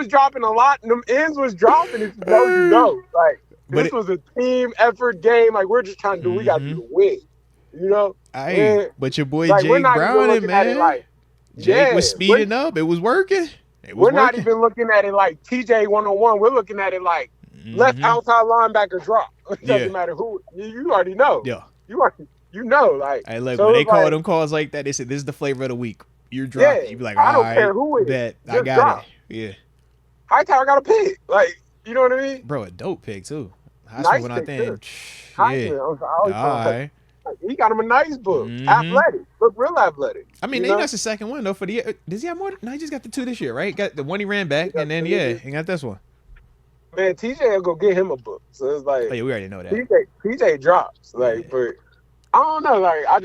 dropping a lot, and them ends was dropping. It's like. This was a team effort game. Like, we're just trying to do. We got to do the win. But your boy Jake Brown, man. Jake was speeding up. It was working. We're not even looking at it like TJ 1-on-1. We're looking at it like left outside linebacker drop. It doesn't matter who. You already know. Yeah. You know. Like, hey, look, when they call them calls like that, they said, this is the flavor of the week. You're dropping. You be like, I don't care who it is. I got it. Yeah. Hightower got a pick. Like, you know what I mean? Bro, a dope pick, too. Nice pick, too. He got him a nice book. Athletic. Look real athletic. I mean, that's the second one, though, for the year. Does he have more? No, he just got the 2 this year, right? Got the one he ran back, and then, he got this one. Man, TJ will go get him a book. So it's like, we already know that. TJ drops. Like, but I don't know. Like, I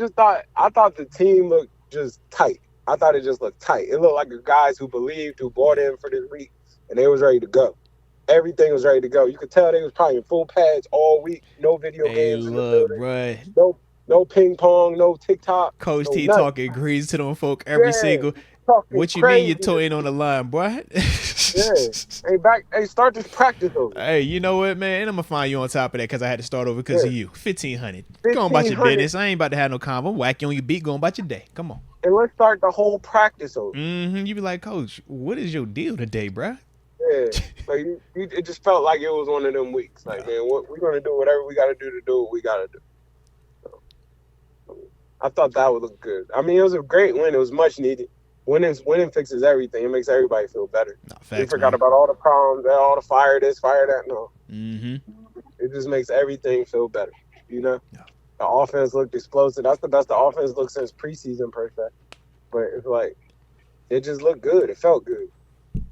thought the team looked just tight. I thought it just looked tight. It looked like the guys who bought in for this week, and they was ready to go. Everything was ready to go. You could tell they was probably in full pads all week. No video games. Look, bro. No ping pong. No TikTok. Coach T talking grease to them folk every single. What you mean you're toeing on the line, boy? Hey, start this practice over. Hey, you know what, man? And I'm gonna find you on top of that because I had to start over because of you. 1,500. Go on about your business. I ain't about to have no combo. Whack you on your beat. Go on about your day. Come on. And let's start the whole practice over. You be like, Coach, what is your deal today, bruh? Yeah, like it just felt like it was one of them weeks. Like, man, we're gonna do whatever we gotta do to do what we gotta do. So, I thought that would look good. I mean, it was a great win. It was much needed. Winning fixes everything. It makes everybody feel better. We forgot about all the problems, all the fire this, fire that. No, it just makes everything feel better. The offense looked explosive. That's the best the offense looked since preseason per se. But it's like it just looked good. It felt good.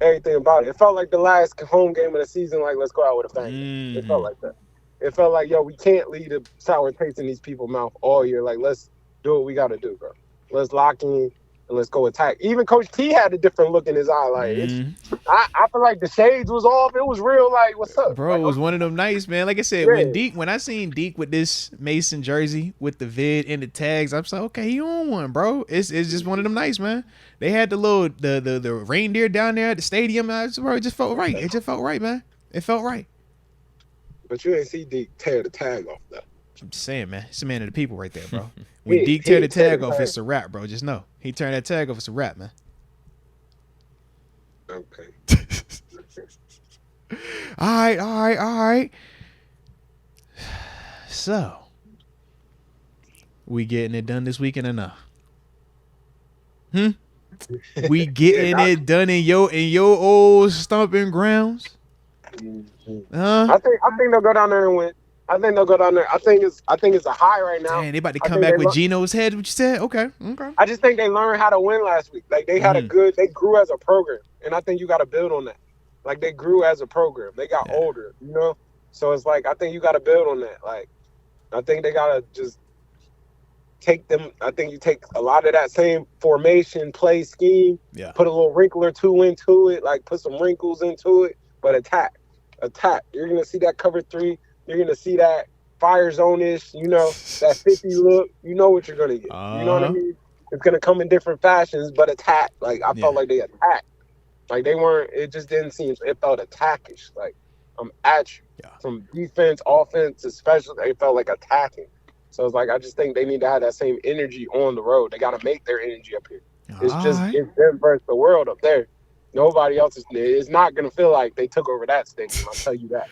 Everything about it. It felt like the last home game of the season, like, let's go out with a bang. It felt like that. It felt like, yo, we can't leave a sour taste in these people's mouth all year. Like, let's do what we got to do, bro. Let's lock in and let's go attack. Even Coach T had a different look in his eye. Like, I feel like the shades was off. It was real, like, what's up? Bro, like, it was one of them nights, man. Like I said, when I seen Deke with this Mason jersey with the vid and the tags, I was like, okay, he on one, bro. It's just one of them nights, man. They had the reindeer down there at the stadium. Bro, it just felt right. It just felt right, man. It felt right. But you ain't see Deke tear the tag off, though. I'm just saying, man. It's a man of the people right there, bro. When Deke tear the tag off, it's a wrap, bro. Just know. He turned that tag off, it's a wrap, man. Okay. All right. So, We getting it done this weekend or not? We getting it done in your old stomping grounds? I think they'll go down there and win. I think they'll go down there. I think it's a high right now. Damn, they about to come back with Geno's head. What you said? Okay. I just think they learned how to win last week. Like they had they grew as a program, and I think you got to build on that. Like they grew as a program. They got older, you know. So it's like I think you got to build on that. Like I think they gotta just take them. I think you take a lot of that same formation, play scheme, put a little wrinkle or two into it, like put some wrinkles into it, but attack. You're gonna see that cover 3. You're gonna see that fire zone-ish, you know, that 50 look. You know what you're gonna get. You know what I mean? It's gonna come in different fashions, but attack. Like I felt like they attacked. Like they weren't. It just didn't seem. It felt attackish. Like I'm at you. From defense, offense, especially, they felt like attacking. So it's like I just think they need to have that same energy on the road. They got to make their energy up here. It's them versus the world up there. Nobody else is not gonna feel like they took over that stadium. I'll tell you that.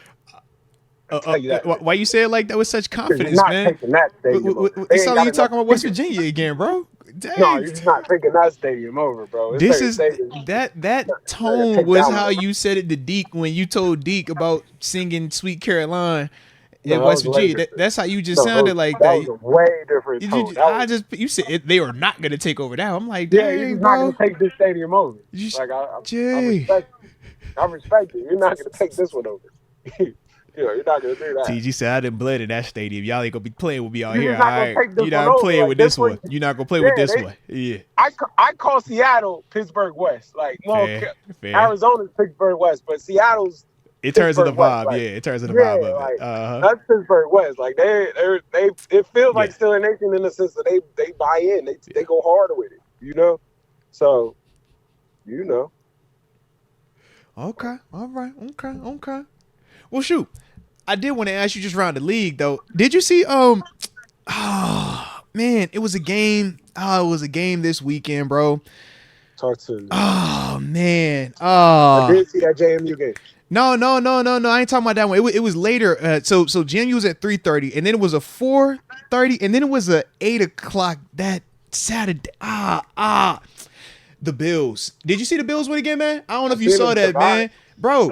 Why you say it like that with such confidence, not man? Taking that stadium It's all you talking about West Virginia again, bro. Dang. No, you're just not taking that stadium over, bro. This is that tone was how you said it to Deke when you told Deke about singing "Sweet Caroline" in West Virginia. That's how you just sounded like that. That was a way different tone. You said they are not gonna take over that. I'm like, yeah, you're not gonna take this stadium over. Like I respect it. You're not gonna take this one over. You're not gonna do that. TG said I didn't bled in that stadium. Y'all ain't gonna be playing with me out here. All right, you're not playing with this one. You're not gonna play with this one. Yeah. I call Seattle Pittsburgh West. Like fair. Arizona's Pittsburgh West, but Seattle's in terms of the vibe. Like, in terms of the vibe of it. That's Pittsburgh West. Like they it feels like still a nation in the sense that they buy in. They go hard with it. You know, so you know. Okay. All right. Okay. Well, shoot. I did want to ask you just around the league though. Did you see? Man, it was a game. It was a game this weekend, bro. Talk to me. Oh man. I did see that JMU game. No. I ain't talking about that one. It was later. So JMU was at 3:30, and then it was a 4:30, and then it was a 8 o'clock that Saturday. The Bills. Did you see the Bills win again, man? I don't know if you saw that, man. Bro,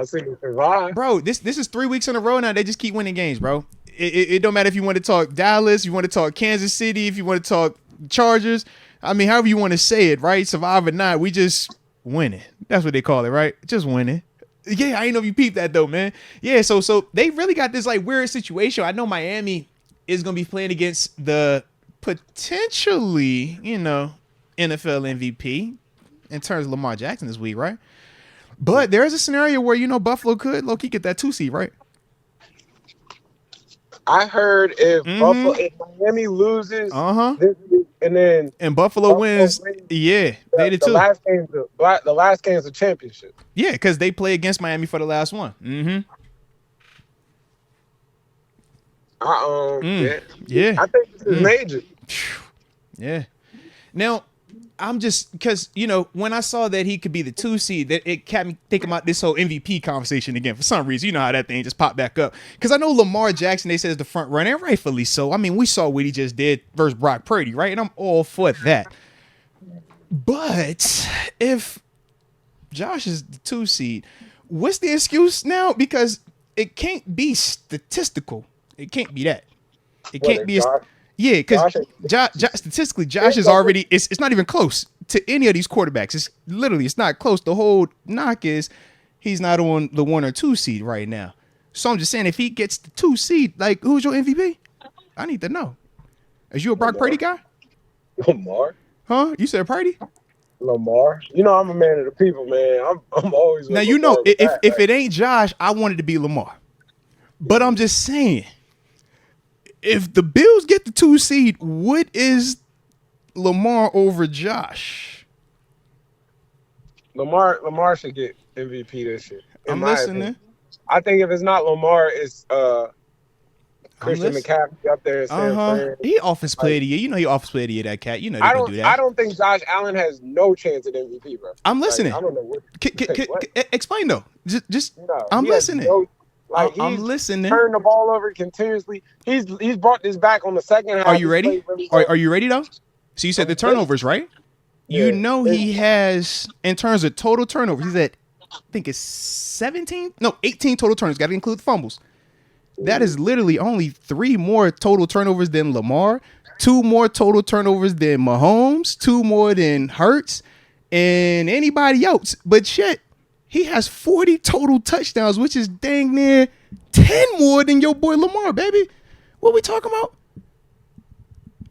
this is 3 weeks in a row now. They just keep winning games, bro. It don't matter if you want to talk Dallas, you want to talk Kansas City, if you want to talk Chargers. I mean, however you want to say it, right? Survive or not, we just winning. That's what they call it, right? Just winning. Yeah, I ain't know if you peeped that though, man. Yeah, so they really got this like weird situation. I know Miami is gonna be playing against the potentially, NFL MVP in terms of Lamar Jackson this week, right? But there is a scenario where, Buffalo could low-key get that 2 seed, right? I heard if Miami loses this week and Buffalo wins, they did too. The last game's a championship. Yeah, because they play against Miami for the last one. Yeah. I think this is major. Yeah. Now, I'm just because when I saw that he could be the 2 seed, that it kept me thinking about this whole MVP conversation again. For some reason, you know how that thing just popped back up. Because I know Lamar Jackson, they say, is the front runner, and rightfully so. I mean, we saw what he just did versus Brock Purdy, right? And I'm all for that. But if Josh is the 2 seed, what's the excuse now? Because it can't be statistical. It can't be that. It can't be. Yeah, because statistically, Josh is already. It's not even close to any of these quarterbacks. It's not close. The whole knock is he's not on the 1 or 2 seed right now. So I'm just saying, if he gets the 2 seed, like, who's your MVP? I need to know. Is you a Brock Purdy guy? Lamar. Huh? You said Purdy? Lamar. I'm a man of the people, man. I'm always. Now if it ain't Josh, I want it to be Lamar. But I'm just saying, if the Bills get the 2 seed, what is Lamar over Josh? Lamar should get MVP this year. I'm listening. I think if it's not Lamar, it's Christian McCaffrey up there. He offense player of the year. He offense player of the year, that cat. They can do that. I don't think Josh Allen has no chance at MVP, bro. I'm listening. I don't know what. Explain though. I'm listening. Like I'm he's listening. turned the ball over continuously. He's brought this back on the second half. Are you He's ready? played really well. Are you ready though? So you said the turnovers, right? You know he has, in terms of total turnovers, he's at, I think it's 18 total turnovers. Got to include the fumbles. That is literally only 3 more total turnovers than Lamar, 2 more total turnovers than Mahomes, 2 more than Hurts, and anybody else. But shit, he has 40 total touchdowns, which is dang near 10 more than your boy Lamar, baby. What we talking about?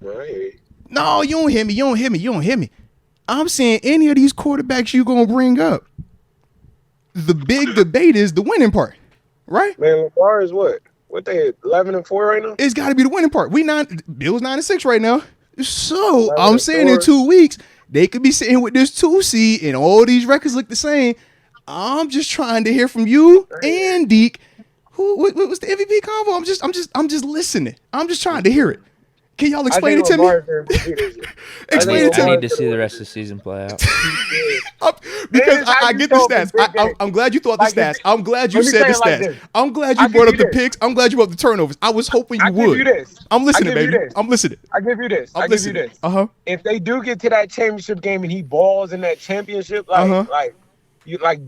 Right. No, you don't hear me. You don't hear me. I'm saying any of these quarterbacks you gonna bring up. The big debate is the winning part, right? Man, Lamar is what? What they 11-4 right now? It's got to be the winning part. Bills 9-6 right now. So I'm saying 11-4. in 2 weeks they could be sitting with this 2 seed and all these records look the same. I'm just trying to hear from you and Deke. What was the MVP convo? I'm just listening. I'm just trying to hear it. Can y'all explain it to me? Explain it to me. I need to see the rest of the season play out. Because I get the stats. I'm glad you thought the stats. I'm glad you said the stats. I'm glad you brought up the picks. I'm glad you brought up the turnovers. I was hoping you would. I'm listening, baby. I'm listening. I give you this. If they do get to that championship game and he balls in that championship, like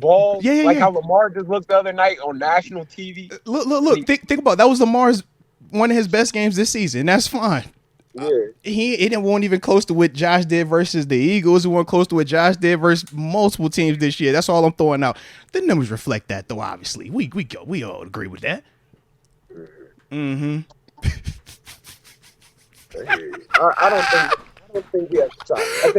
balls, how Lamar just looked the other night on national TV. Look. Think about it. That was Lamar's one of his best games this season. That's fine. Yeah. He didn't want even close to what Josh did versus the Eagles. He wasn't close to what Josh did versus multiple teams this year. That's all I'm throwing out. The numbers reflect that, though. Obviously, we all agree with that. Mm-hmm. I don't think he has a shot. I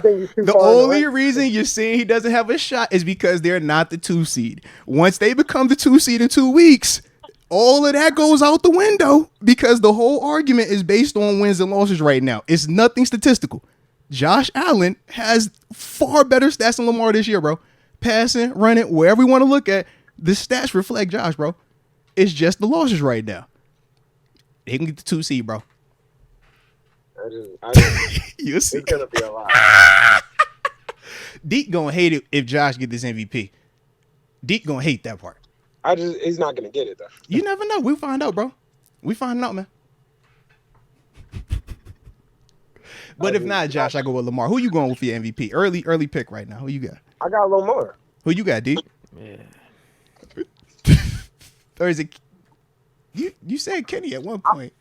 think he's too the far only reason you're saying he doesn't have a shot is because they're not the 2 seed. Once they become the 2 seed in 2 weeks, all of that goes out the window because the whole argument is based on wins and losses right now. It's nothing statistical. Josh Allen has far better stats than Lamar this year, bro. Passing, running, wherever we want to look at, the stats reflect Josh, bro. It's just the losses right now. They can get the 2 seed, bro. You'll see. It's gonna be a lot. Deke gonna hate it if Josh get this MVP. Deke gonna hate that part. He's not gonna get it though. You never know. We'll find out, bro. We find out, man. But if not, Josh, I go with Lamar. Who you going with for your MVP? Early pick right now. Who you got? I got Lamar. Who you got, Deke? Yeah. Or is it? You said Kenny at one point.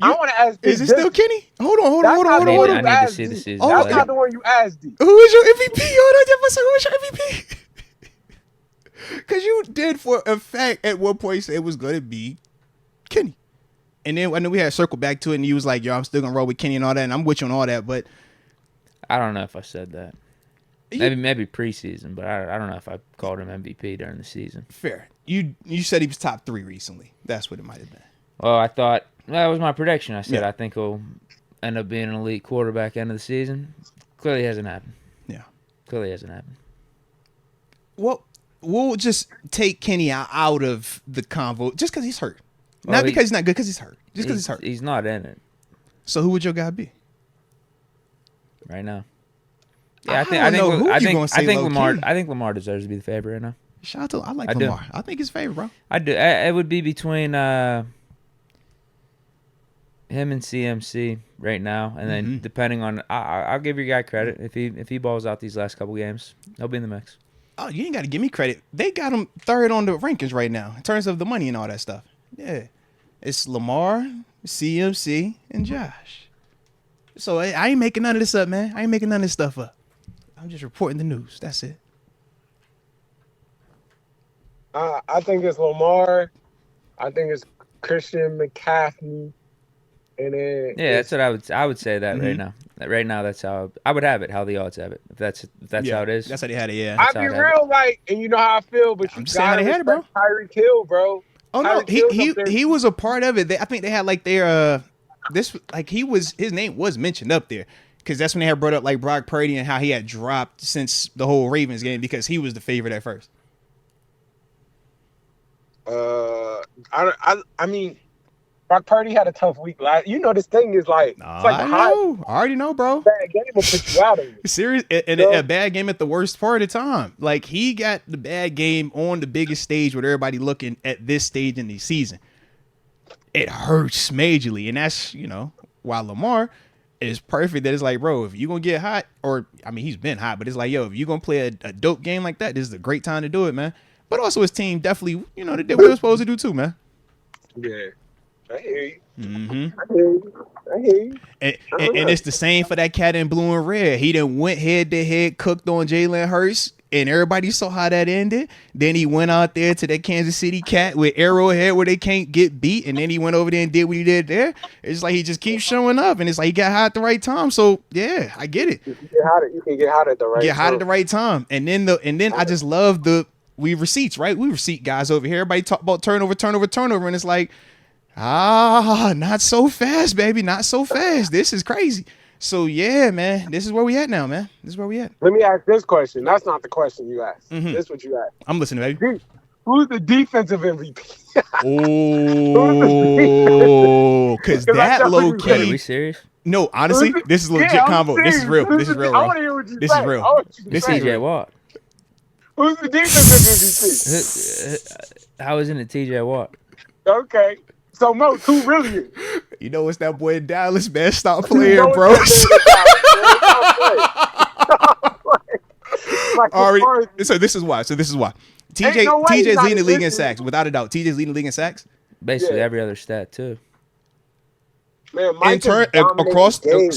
I want to ask. Is it still Kenny? Hold on. I need to see the season. That's not the one you asked. Who is your MVP? Who is your MVP? Because you did for a fact at one point say it was going to be Kenny. And then I know we had circled back to it and you was like, yo, I'm still going to roll with Kenny and all that. And I'm with you on all that. But I don't know if I said that. Maybe preseason, but I don't know if I called him MVP during the season. Fair. You said he was top 3 recently. That's what it might have been. Well, I thought that was my prediction. I said I think he'll end up being an elite quarterback end of the season. Clearly hasn't happened. Yeah. Clearly hasn't happened. Well, we'll just take Kenny out of the convo just because he's hurt. Not because he's not good, because he's hurt. Just because he's hurt. He's not in it. So who would your guy be? Right now. Yeah, I think Lamar deserves to be the favorite right now. Shout out to I like Lamar. I think he's favorite, bro. I do. It would be between him and CMC right now, and then depending on, I'll give your guy credit if he balls out these last couple games, he'll be in the mix. Oh, you ain't got to give me credit. They got him 3rd on the rankings right now in terms of the money and all that stuff. Yeah, it's Lamar, CMC, and Josh. So I ain't making none of this up, man. I ain't making none of this stuff up. I'm just reporting the news. That's it. I think it's Lamar. I think it's Christian McCaffrey. And then that's what I would say that right now. Right now, that's how I would have it. How the odds have it. If that's how it is. That's how they had it. Yeah. I'd be real and you know how I feel, but you gotta respect bro. Tyreek Hill, bro. Oh no, he was a part of it. I think they had like their his name was mentioned up there because that's when they had brought up like Brock Purdy and how he had dropped since the whole Ravens game because he was the favorite at first. I mean, Brock Purdy had a tough week last. You know, this thing is like, it's like I already know, bro. bad game will put you out of it. Serious, and a bad game at the worst part of the time. Like, he got the bad game on the biggest stage with everybody looking at this stage in the season. It hurts majorly, and that's, you know, while Lamar is perfect. That it's like, bro, if you're gonna get hot, or I mean, he's been hot, but it's like, yo, if you're gonna play a dope game like that, this is a great time to do it, man. But also, his team definitely, you know, they did what they were supposed to do too, man. Yeah, I hear you. Mm-hmm. I hear you. And it's the same for that cat in blue and red. He done went head to head, cooked on Jalen Hurts, and everybody saw how that ended. Then he went out there to that Kansas City cat with Arrowhead where they can't get beat, and then he went over there and did what he did there. It's like he just keeps showing up, and it's like he got hot at the right time. So yeah, I get it. You can get hot at the right time. Get hot at the right time, and then I just love we receipts, right? We receipt guys over here. Everybody talk about turnover, and it's like, not so fast, baby, not so fast. This is crazy. So yeah, man, this is where we at now, man. This is where we at. Let me ask this question. That's not the question you asked. Mm-hmm. This is what you asked. I'm listening, baby. Who's the defensive MVP? Oh, because that low key. Are we serious? No, honestly, this is legit combo. This is real. This is real. I want to hear what you This say. is real. This TJ Watt. Who's the defensive MVP? How isn't it TJ Watt? Okay. So Mo, who really is? You know it's that boy in Dallas, man. Stop playing, bro. So this is why. TJ's leading the league in sacks, without a doubt. TJ's leading the league in sacks. Basically every other stat too. Man, So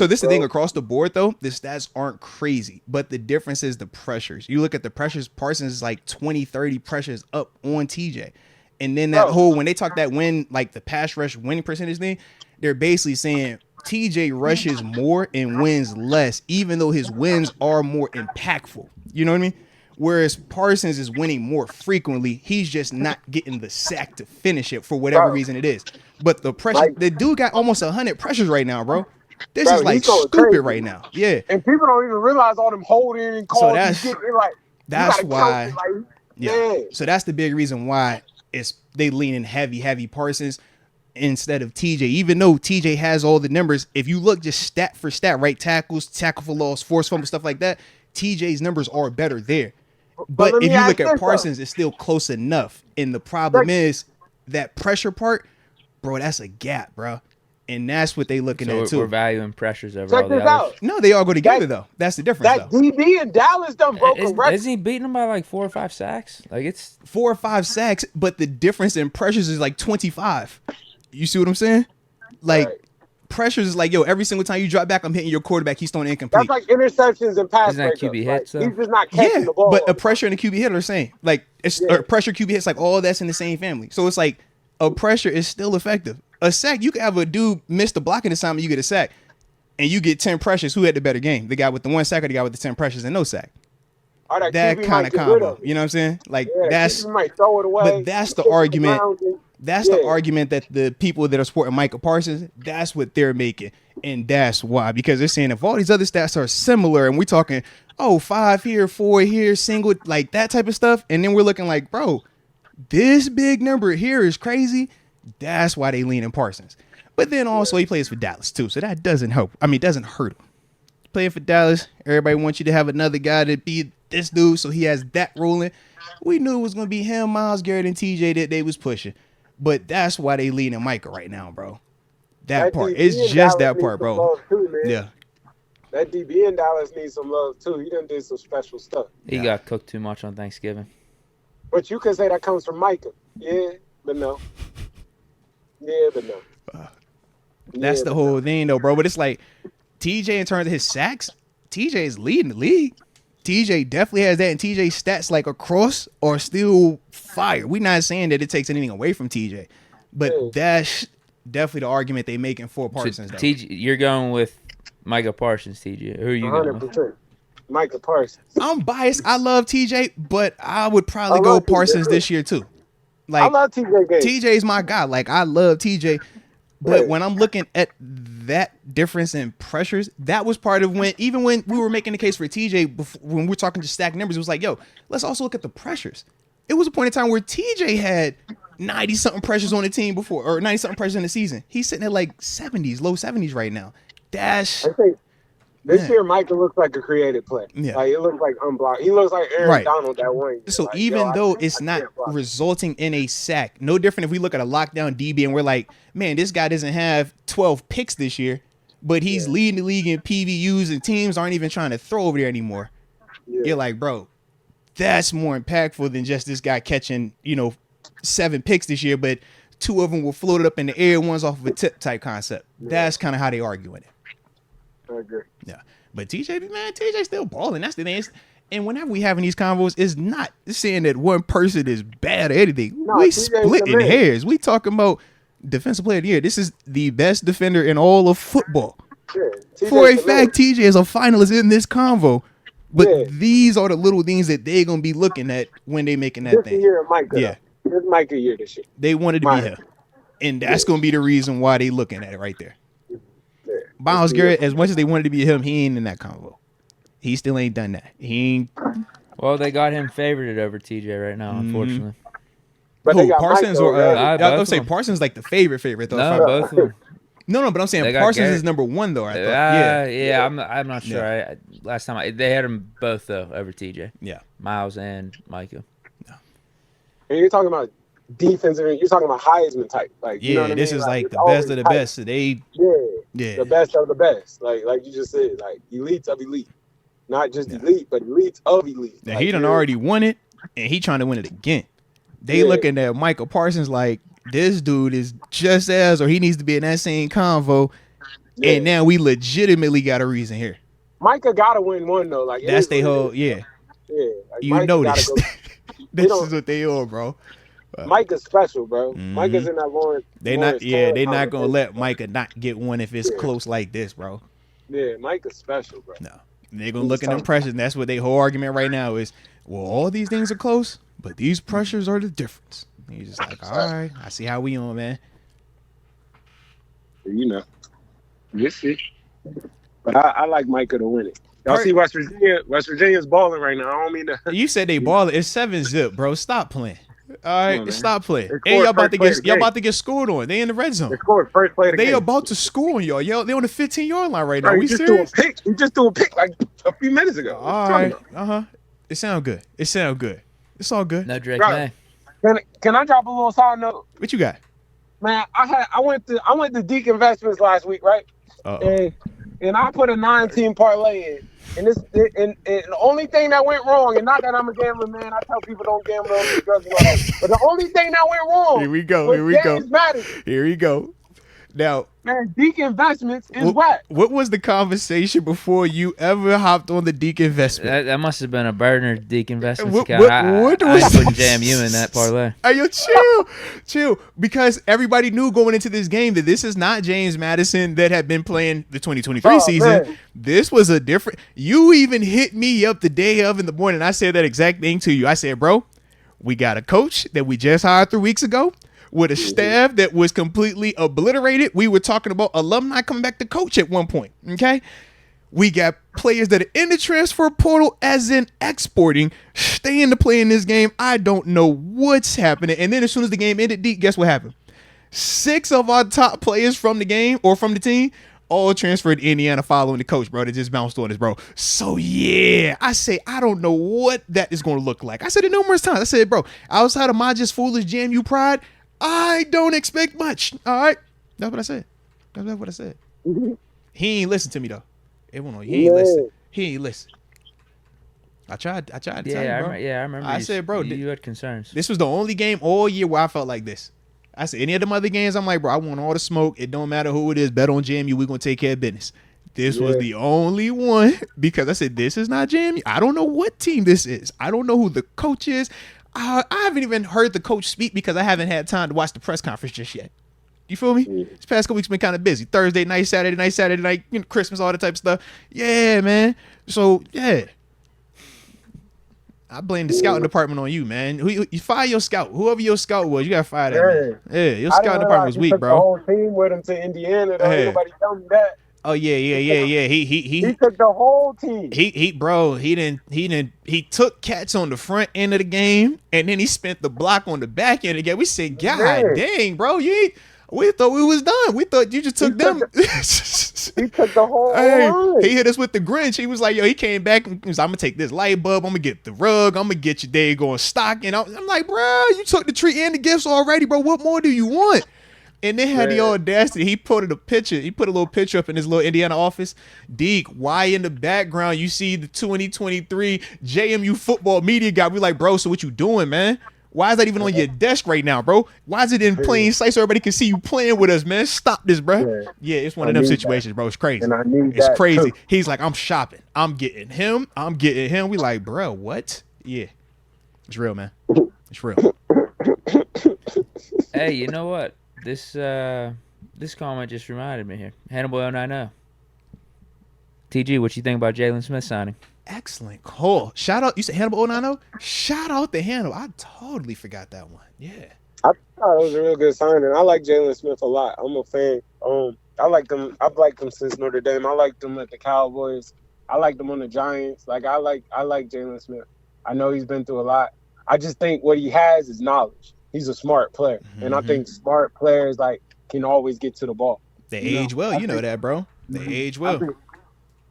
this is the thing across the board though. The stats aren't crazy, but the difference is the pressures. You look at the pressures. Parsons is like 20, 30 pressures up on TJ. And then when they talk that win, like the pass rush winning percentage thing, they're basically saying TJ rushes more and wins less, even though his wins are more impactful. You know what I mean? Whereas Parsons is winning more frequently. He's just not getting the sack to finish it for whatever reason it is. But the pressure, the dude got almost 100 pressures right now, bro. This is like stupid crazy right now. Yeah. And people don't even realize all them holding and calls. So that's why. So that's the big reason why they leaning heavy Parsons instead of TJ. Even though TJ has all the numbers, if you look just stat for stat, right, tackles, tackle for loss, forced fumble, stuff like that, TJ's numbers are better there. But if you look at Parsons, it's still close enough. And the problem is that pressure part, bro, that's a gap, bro. And that's what they looking at too. We're valuing pressures over all the others. No, they all go together though. That's the difference. That DB in Dallas done broke a record. Isn't he beating them by like 4 or 5 sacks? Like it's 4 or 5 sacks, but the difference in pressures is like 25. You see what I'm saying? Like pressures is like, yo, every single time you drop back, I'm hitting your quarterback. He's throwing incomplete. That's like interceptions and pass breakups. QB hits. He's just not catching the ball. But a pressure and a QB hit are the same. Like a pressure QB hits, like all that's in the same family. So it's like a pressure is still effective. A sack, you could have a dude miss the blocking assignment, you get a sack, and you get 10 pressures. Who had the better game? The guy with the 1 sack or the guy with the 10 pressures and no sack? That kind of combo. You know what I'm saying? Like that's. Might throw it away. But that's the argument. That's the argument that the people that are supporting Micah Parsons, that's what they're making. And that's why. Because they're saying if all these other stats are similar and we're talking, 5 here, 4 here, single, like that type of stuff. And then we're looking like, bro, this big number here is crazy. That's why they lean in Parsons. But then also he plays for Dallas too. So that doesn't help. I mean, it doesn't hurt him. Playing for Dallas, everybody wants you to have another guy to be this dude. So he has that rolling. We knew it was going to be him, Myles Garrett, and TJ that they was pushing. But that's why they lean in Micah right now, bro. That part. It's just that part, bro. Yeah. That DB in Dallas needs some love too. He done did some special stuff. He got cooked too much on Thanksgiving. But you could say that comes from Micah. Yeah, but no. That's the whole thing, though, bro. But it's like TJ, in terms of his sacks, TJ is leading the league. TJ definitely has that, and TJ's stats like across are still fire. We're not saying that it takes anything away from TJ, but that's definitely the argument they making for Parsons. So TJ, you're going with Micah Parsons, TJ. Who are you 100%. Going with? Micah Parsons. I'm biased. I love TJ, but I would probably go Parsons this year too. Like, I love TJ. TJ's my guy. Like, I love TJ. But when I'm looking at that difference in pressures, that was part of when we were making the case for TJ, when we were talking just stack numbers, it was like, yo, let's also look at the pressures. It was a point in time where TJ had 90-something pressures on the team before, or 90-something pressures in the season. He's sitting at like 70s, low 70s right now. Dash. I think this year Micah looks like a creative play. Yeah. Like, it looks like unblocked. He looks like Aaron Donald that one year. So like, even though it's not resulting in a sack, no different if we look at a lockdown DB and we're like, man, this guy doesn't have 12 picks this year, but he's leading the league in PVUs and teams aren't even trying to throw over there anymore. Yeah. You're like, bro, that's more impactful than just this guy catching, 7 picks this year, but 2 of them were floated up in the air, one's off of a tip type concept. Yeah. That's kind of how they arguing it. I agree. Yeah. But TJ still balling. That's the thing. And whenever we having these convos, it's not saying that one person is bad or anything. No, we splitting hairs. We talking about defensive player of the year. This is the best defender in all of football. Yeah, for a fact, TJ is a finalist in this convo. But these are the little things that they're going to be looking at when they making that thing. Year of Micah, yeah. This Micah year this year. They wanted to be him. And that's going to be the reason why they looking at it right there. Yeah. Myles Garrett, as much as they wanted to be him, he ain't in that convo. He still ain't done that. He ain't. Well, they got him favorited over TJ right now, unfortunately. But who, Parsons or I was gonna say Parsons like the favorite though. No, both of them. No, but I'm saying Parsons is number 1 though. I thought. Yeah. I'm not sure. Yeah. Last time they had them both though over TJ. Yeah, Myles and Micah. No. And you're talking about defense, and you're talking about Heisman type. Like, you know what this is like the best of the best. So they the best of the best. Like you just said, like elites of elite, not just elite, but elites of elite. Now, he done already won it, and he trying to win it again. They looking at Michael Parsons like this dude is just as, or he needs to be in that same convo. Yeah. And now we legitimately got a reason here. Micah gotta win one though. Like that's their whole like you know this. This is what they are, bro. Micah's special, bro. Micah's in that Lawrence. They're not gonna let Micah not get one if it's close like this, bro. Yeah, Micah's special, bro. No, they're gonna look at them pressures. And that's what their whole argument right now is. Well, all these things are close, but these pressures are the difference. And he's just like, all right, I see how we on, man. You see. But I like Micah to win it. Y'all see West Virginia? West Virginia's balling right now. I don't mean to. You said they balling. It's 7-zip, bro. Stop playing. All right, stop playing. And y'all about to get scored on. They in the red zone. They scored first play. They about to score on y'all. They on the 15-yard line right now. Bro, we serious? He just threw a pick like a few minutes ago. All right. It sound good. It's all good. No Drake May. Can I drop a little side note? What you got? Man, I went to Deke Investments last week, right? And I put a 9-team parlay in. And the only thing that went wrong, and not that I'm a gambler, man. I tell people don't gamble on the drugs, but the only thing that went wrong. Here we go. Now, man, Deke Investments is whack. What was the conversation before you ever hopped on the Deke Investment? That must have been a burner Deke Investments account. I wouldn't jam you in that parlay. Hey, yo, chill. Because everybody knew going into this game that this is not James Madison that had been playing the 2023 season. Man. This was a different. You even hit me up the day of in the morning. I said that exact thing to you. I said, bro, we got a coach that we just hired 3 weeks ago. With a staff that was completely obliterated. We were talking about alumni coming back to coach at one point, okay? We got players that are in the transfer portal, as in exporting, staying to play in this game. I don't know what's happening. And then as soon as the game ended, guess what happened? 6 of our top players from the game or from the team all transferred to Indiana following the coach, bro. They just bounced on us, bro. So, yeah, I say I don't know what that is going to look like. I said it numerous times. I said, bro, outside of my just foolish JMU pride, I don't expect much. All right. That's what I said. He ain't listen to me, though. He ain't listen. I tried to tell you, bro. I remember. I said, bro, you had concerns. This was the only game all year where I felt like this. I said, any of them other games, I'm like, bro, I want all the smoke. It don't matter who it is. Bet on JMU. We're going to take care of business. This was the only one because I said, this is not JMU. I don't know what team this is. I don't know who the coach is. I haven't even heard the coach speak because I haven't had time to watch the press conference just yet. You feel me? This past couple weeks been kind of busy. Thursday night, Saturday night, Christmas, all that type of stuff. Yeah, man. So, yeah. I blame the scouting department on you, man. You fire your scout. Whoever your scout was, you got to fire that, man. Yeah, your scouting department was weak, bro. The whole team with him to Indiana. Nobody tell me that. Oh yeah. He took the whole team. He took cats on the front end of the game, and then he spent the block on the back end again. We said, God dang, bro, we thought we was done. We thought you just took them. He took the whole line. He hit us with the Grinch. He was like, yo, he came back and he was like, I'm gonna take this light bulb, I'm gonna get the rug, I'm gonna get your day going stock. And I'm like, bro, you took the tree and the gifts already, bro. What more do you want? And then had the audacity. He put a little picture up in his little Indiana office. Deke, why in the background you see the 2023 JMU football media guy? We like, bro, so what you doing, man? Why is that even on your desk right now, bro? Why is it in plain sight so everybody can see you playing with us, man? Stop this, bro. Yeah, it's one of them situations, bro. It's crazy. It's crazy. Too. He's like, I'm shopping. I'm getting him. We like, bro, what? Yeah. It's real, man. It's real. Hey, you know what? This comment just reminded me here. Hannibal 090. TG, what you think about Jalen Smith signing? Excellent call. Shout out. You said Hannibal 090? Shout out to Hannibal. I totally forgot that one. Yeah. I thought it was a real good signing. I like Jalen Smith a lot. I'm a fan. I like them. I've liked them since Notre Dame. I liked them at the Cowboys. I liked them on the Giants. Like I like Jalen Smith. I know he's been through a lot. I just think what he has is knowledge. He's a smart player, and I think smart players can always get to the ball. They age well, you know that, bro. They age well.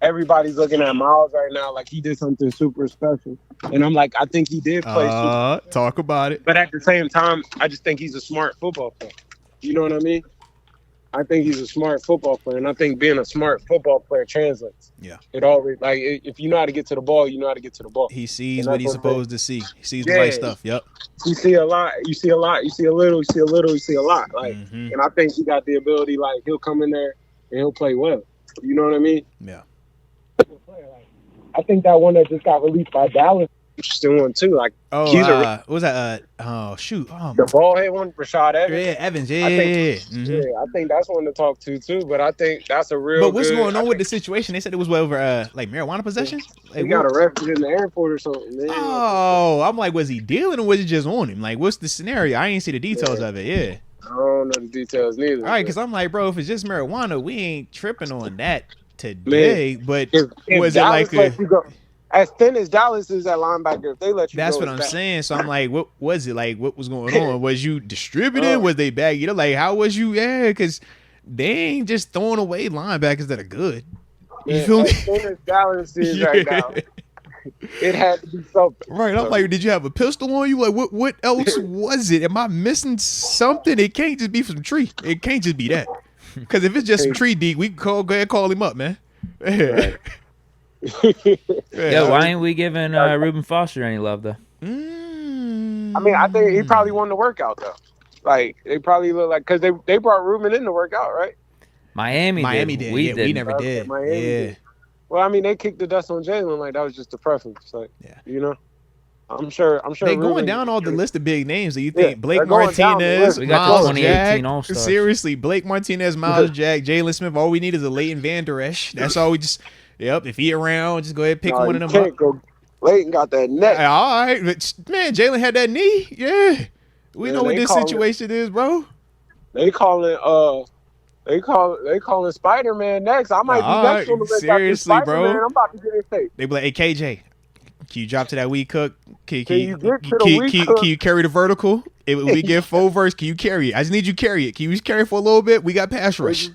Everybody's looking at Miles right now like he did something super special, and I'm like, I think he did play. Talk about it. But at the same time, I just think he's a smart football player. You know what I mean? I think he's a smart football player, and I think being a smart football player translates. Yeah. It always if you know how to get to the ball, you know how to get to the ball. He sees what he's supposed to see. He sees the right stuff. Yep. You see a lot. You see a lot. You see a little. You see a little. You see a lot. And I think he got the ability. He'll come in there and he'll play well. You know what I mean? Yeah. I think that one that just got released by Dallas, interesting one too. What was that? The ball head one, Rashad Evans. Yeah, Evans. I think that's one to talk to too. But I think that's a real. But what's going on with the situation? They said it was over marijuana possession. He got arrested in the airport or something. Man. Oh, I'm like, was he dealing or was it just on him? Like, what's the scenario? I ain't see the details of it. Yeah. I don't know the details neither. All right, because I'm like, bro, if it's just marijuana, we ain't tripping on that today. Man, but if was it like as thin as Dallas is at linebacker, if they let you that's go, what I'm saying. So I'm like, what was it like? What was going on? Was you distributing? Was they bagging you? Like, how was you? Yeah, because they ain't just throwing away linebackers that are good. You feel me? As thin as Dallas is right now, it had to be something. Right. I'm like, did you have a pistol on you? Like, what else was it? Am I missing something? It can't just be some tree. It can't just be that. Because if it's just some tree deep, we can go ahead and call him up, man. Right. Yeah, why ain't we giving Reuben Foster any love though? I mean, I think he probably won the workout though. Like they probably look like because they brought Reuben in the workout, right? Miami did. We never did. Miami did. Well, I mean, they kicked the dust on Jalen. Like that was just the preference. Like, you know, I'm sure. They going down all the list of big names. Do you think Blake Martinez, we got Miles the 2018 Jack? All-Stars. Seriously, Blake Martinez, Miles Jack, Jalen Smith. All we need is a Leighton Vander Esch. That's all we just. Yep, if he around, just go ahead and pick one of them up. Leighton got that neck. All right, but man, Jalen had that knee. Yeah, we know what this situation is, bro. They calling Spider-Man next. I might be next on the list. Seriously, bro. I'm about to get his tape. They be like, hey KJ, can you drop to that weed cook? Can you carry the vertical? We get full verse. Can you carry it? I just need you to carry it. Can you just carry it for a little bit? We got pass rush.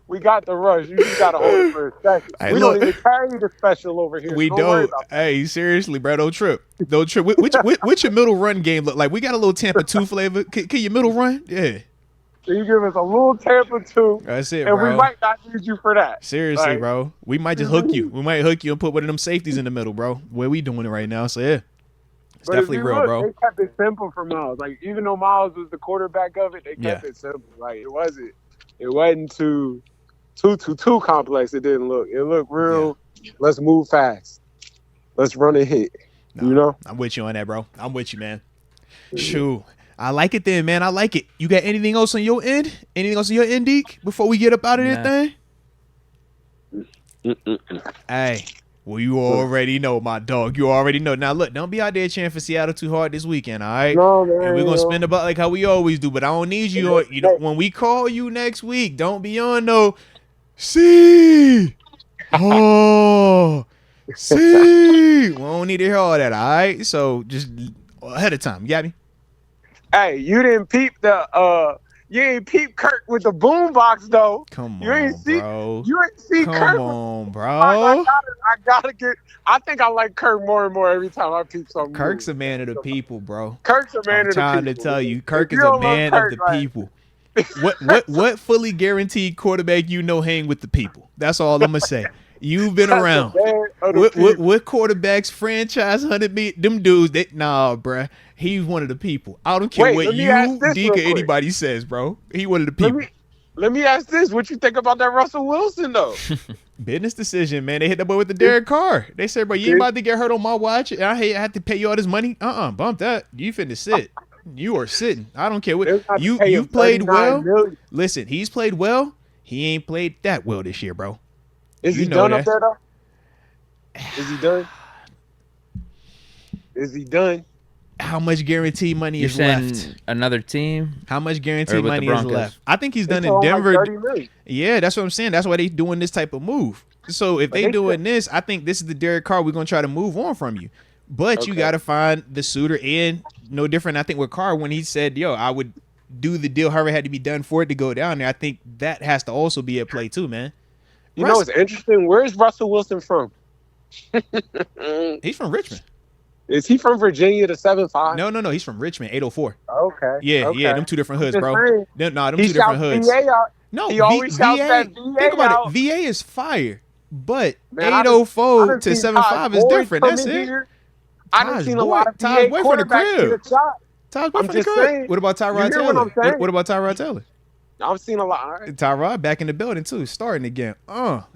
We got the rush. You just got to hold it for a second. We don't even carry the special over here. We don't. Hey, seriously, bro. Don't trip. Which your middle run game look like? We got a little Tampa 2 flavor. Can your middle run? Yeah. So you give us a little Tampa 2. That's it, and bro. we might not need you for that. Seriously, bro. We might just hook you. We might hook you and put one of them safeties in the middle, bro. Where we doing it right now. So, yeah. It's definitely real, bro. They kept it simple for Miles. Like, even though Miles was the quarterback of it, they kept it simple. Like, it wasn't too complex. It didn't look. It looked real. Yeah. Let's move fast. Let's run and hit. No, you know? I'm with you on that, bro. I'm with you, man. Shoot. I like it then, man. I like it. You got anything else on your end? Anything else on your end, Deke, before we get up out of this thing? Hey, Well, you already know, my dog. You already know. Now, look, don't be out there cheering for Seattle too hard this weekend, all right? No, man. And we're going to spend about like how we always do, but I don't need you on, you know, when we call you next week, don't be on no, see, oh, see. We don't need to hear all that, all right? So just ahead of time. You got me? Hey, you didn't peep you ain't peep Kirk with the boombox though. Come you on, ain't see, bro. You ain't see Come Kirk. on, bro. I gotta get. I think I like Kirk more and more every time I peep something. Kirk's new. a man of the people, bro. Kirk's a man of the people. I'm trying to tell you, Kirk If is you a don't love man Kirk, of the people. What fully guaranteed quarterback you know hang with the people? That's all I'm gonna say. You've been around. What quarterbacks franchise 100 me them dudes? Nah, bruh. He's one of the people. I don't care what you, Deke, or anybody says, bro. He one of the people. Let me ask this: what you think about that Russell Wilson though? Business decision, man. They hit that boy with the Derek Carr. They said, bro, you ain't about to get hurt on my watch. I have to pay you all this money. Bump that. You finna sit. You are sitting. I don't care what you've played well. Million. Listen, he's played well. He ain't played that well this year, bro. Is he done up there though? Is he done? Is he done? How much guaranteed money is left? Another team? How much guaranteed money is left? I think he's done in Denver. Like yeah, that's what I'm saying. That's why they doing this type of move. So if they doing this, I think this is the Derek Carr we're gonna try to move on from you. But you got to find the suitor, and no different. I think with Carr when he said, "Yo, I would do the deal however it had to be done for it to go down there." I think that has to also be at play too, man. You know what's interesting? Where's Russell Wilson from? He's from Richmond. Is he from Virginia, the 7-5? No. He's from Richmond, 804. Okay. Yeah. Them two different hoods, bro. Them two different hoods. VA out. No, he always shouts that VA think about out. it. VA is fire, but 804 to 75 is different. That's it. I done seen a lot of VA quarterbacks get a shot. Todd's boy from the crib. What about Tyrod Taylor? What about Tyrod Taylor? I've seen a lot. Right. Tyrod back in the building too, starting again.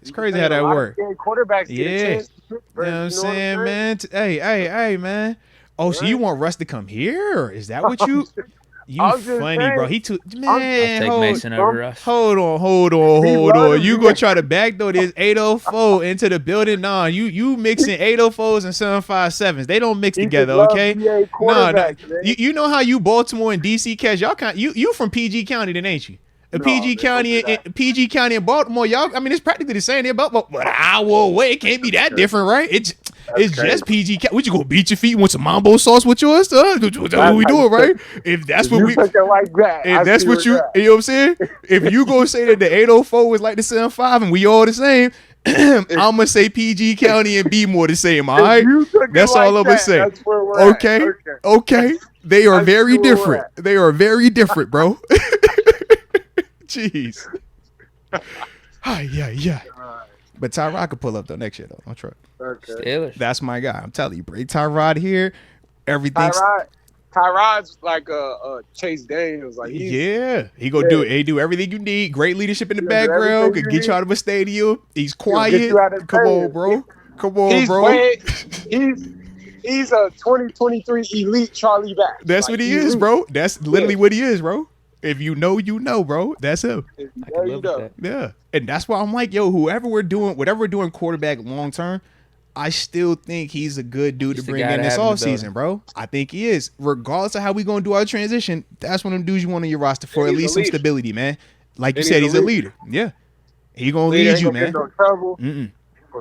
It's crazy how that works. Quarterbacks get a chance to you know what I'm saying, man? Hey, man. Oh, so you want Russ to come here? Is that what you? You funny, bro. He too man. I'll take Mason over Russ. Hold on. You gonna try to backdoor this 804 into the building? Nah, you mixing 804s and 757s. They don't mix together, okay? Nah. You know how you Baltimore and DC catch y'all you from PG County, then ain't you? PG County and Baltimore, y'all. I mean, it's practically the same. They're about an hour away. It can't be that different, right? It's just PG County. What you gonna beat your feet? Want some mambo sauce with yours? That's what we doing, right? If that's what we, like that, if that's what you know what I'm saying. If you gonna say that the 804 is like the 75 and we all the same, I'm gonna say PG County and be more the same. All right, that's all I'm gonna say. Okay. They are very different. They are very different, bro. Jeez. Yeah. But Tyrod could pull up though next year though. Don't trust. Steelers. That's my guy. I'm telling you, bring Tyrod here. Everything's Tyrod's like a Chase Daniels. Like he go do it. He do everything you need. Great leadership in the background. Could get you out of a stadium. He's quiet. Come on, bro. He's a 2023 elite Charlie Bass. That's what he is, bro. That's literally what he is, bro. If you know, bro. That's him. Yeah. And that's why I'm like, yo, whatever we're doing quarterback long term, I still think he's a good dude to bring in this offseason, bro. I think he is. Regardless of how we going to do our transition, that's one of them dudes you want on your roster for at least some stability, man. Like you said, he's a leader. Yeah. He going to lead you, man. No trouble. Gonna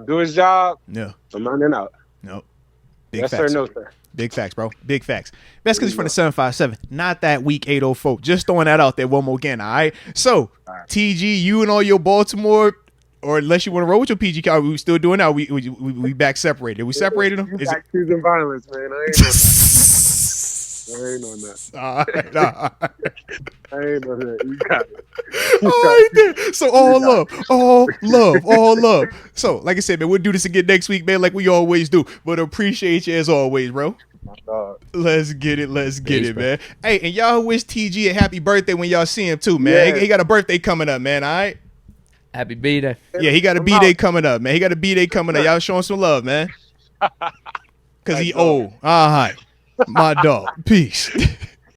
do his job. No. I'm running out. No. Yes, sir. No, sir. Big facts, bro. Big facts. That's because he's from the 757, not that weak 804. Just throwing that out there one more again, all right? So, TG, you and all your Baltimore, or unless you want to roll with your PG car, we still doing that? We back separated. We separated them? Is back choosing violence, man. I ain't on that. All right. I ain't on that. You got it. All right, then. So all love. So, like I said, man, we'll do this again next week, man, like we always do. But appreciate you as always, bro. Let's get it, man. Hey, and y'all wish TG a happy birthday when y'all see him too, man. He got a birthday coming up, man. All right. Happy B-Day. Yeah, he got a B-Day coming up, man. Y'all showing some love, man. Because he old. All right. My dog. Peace.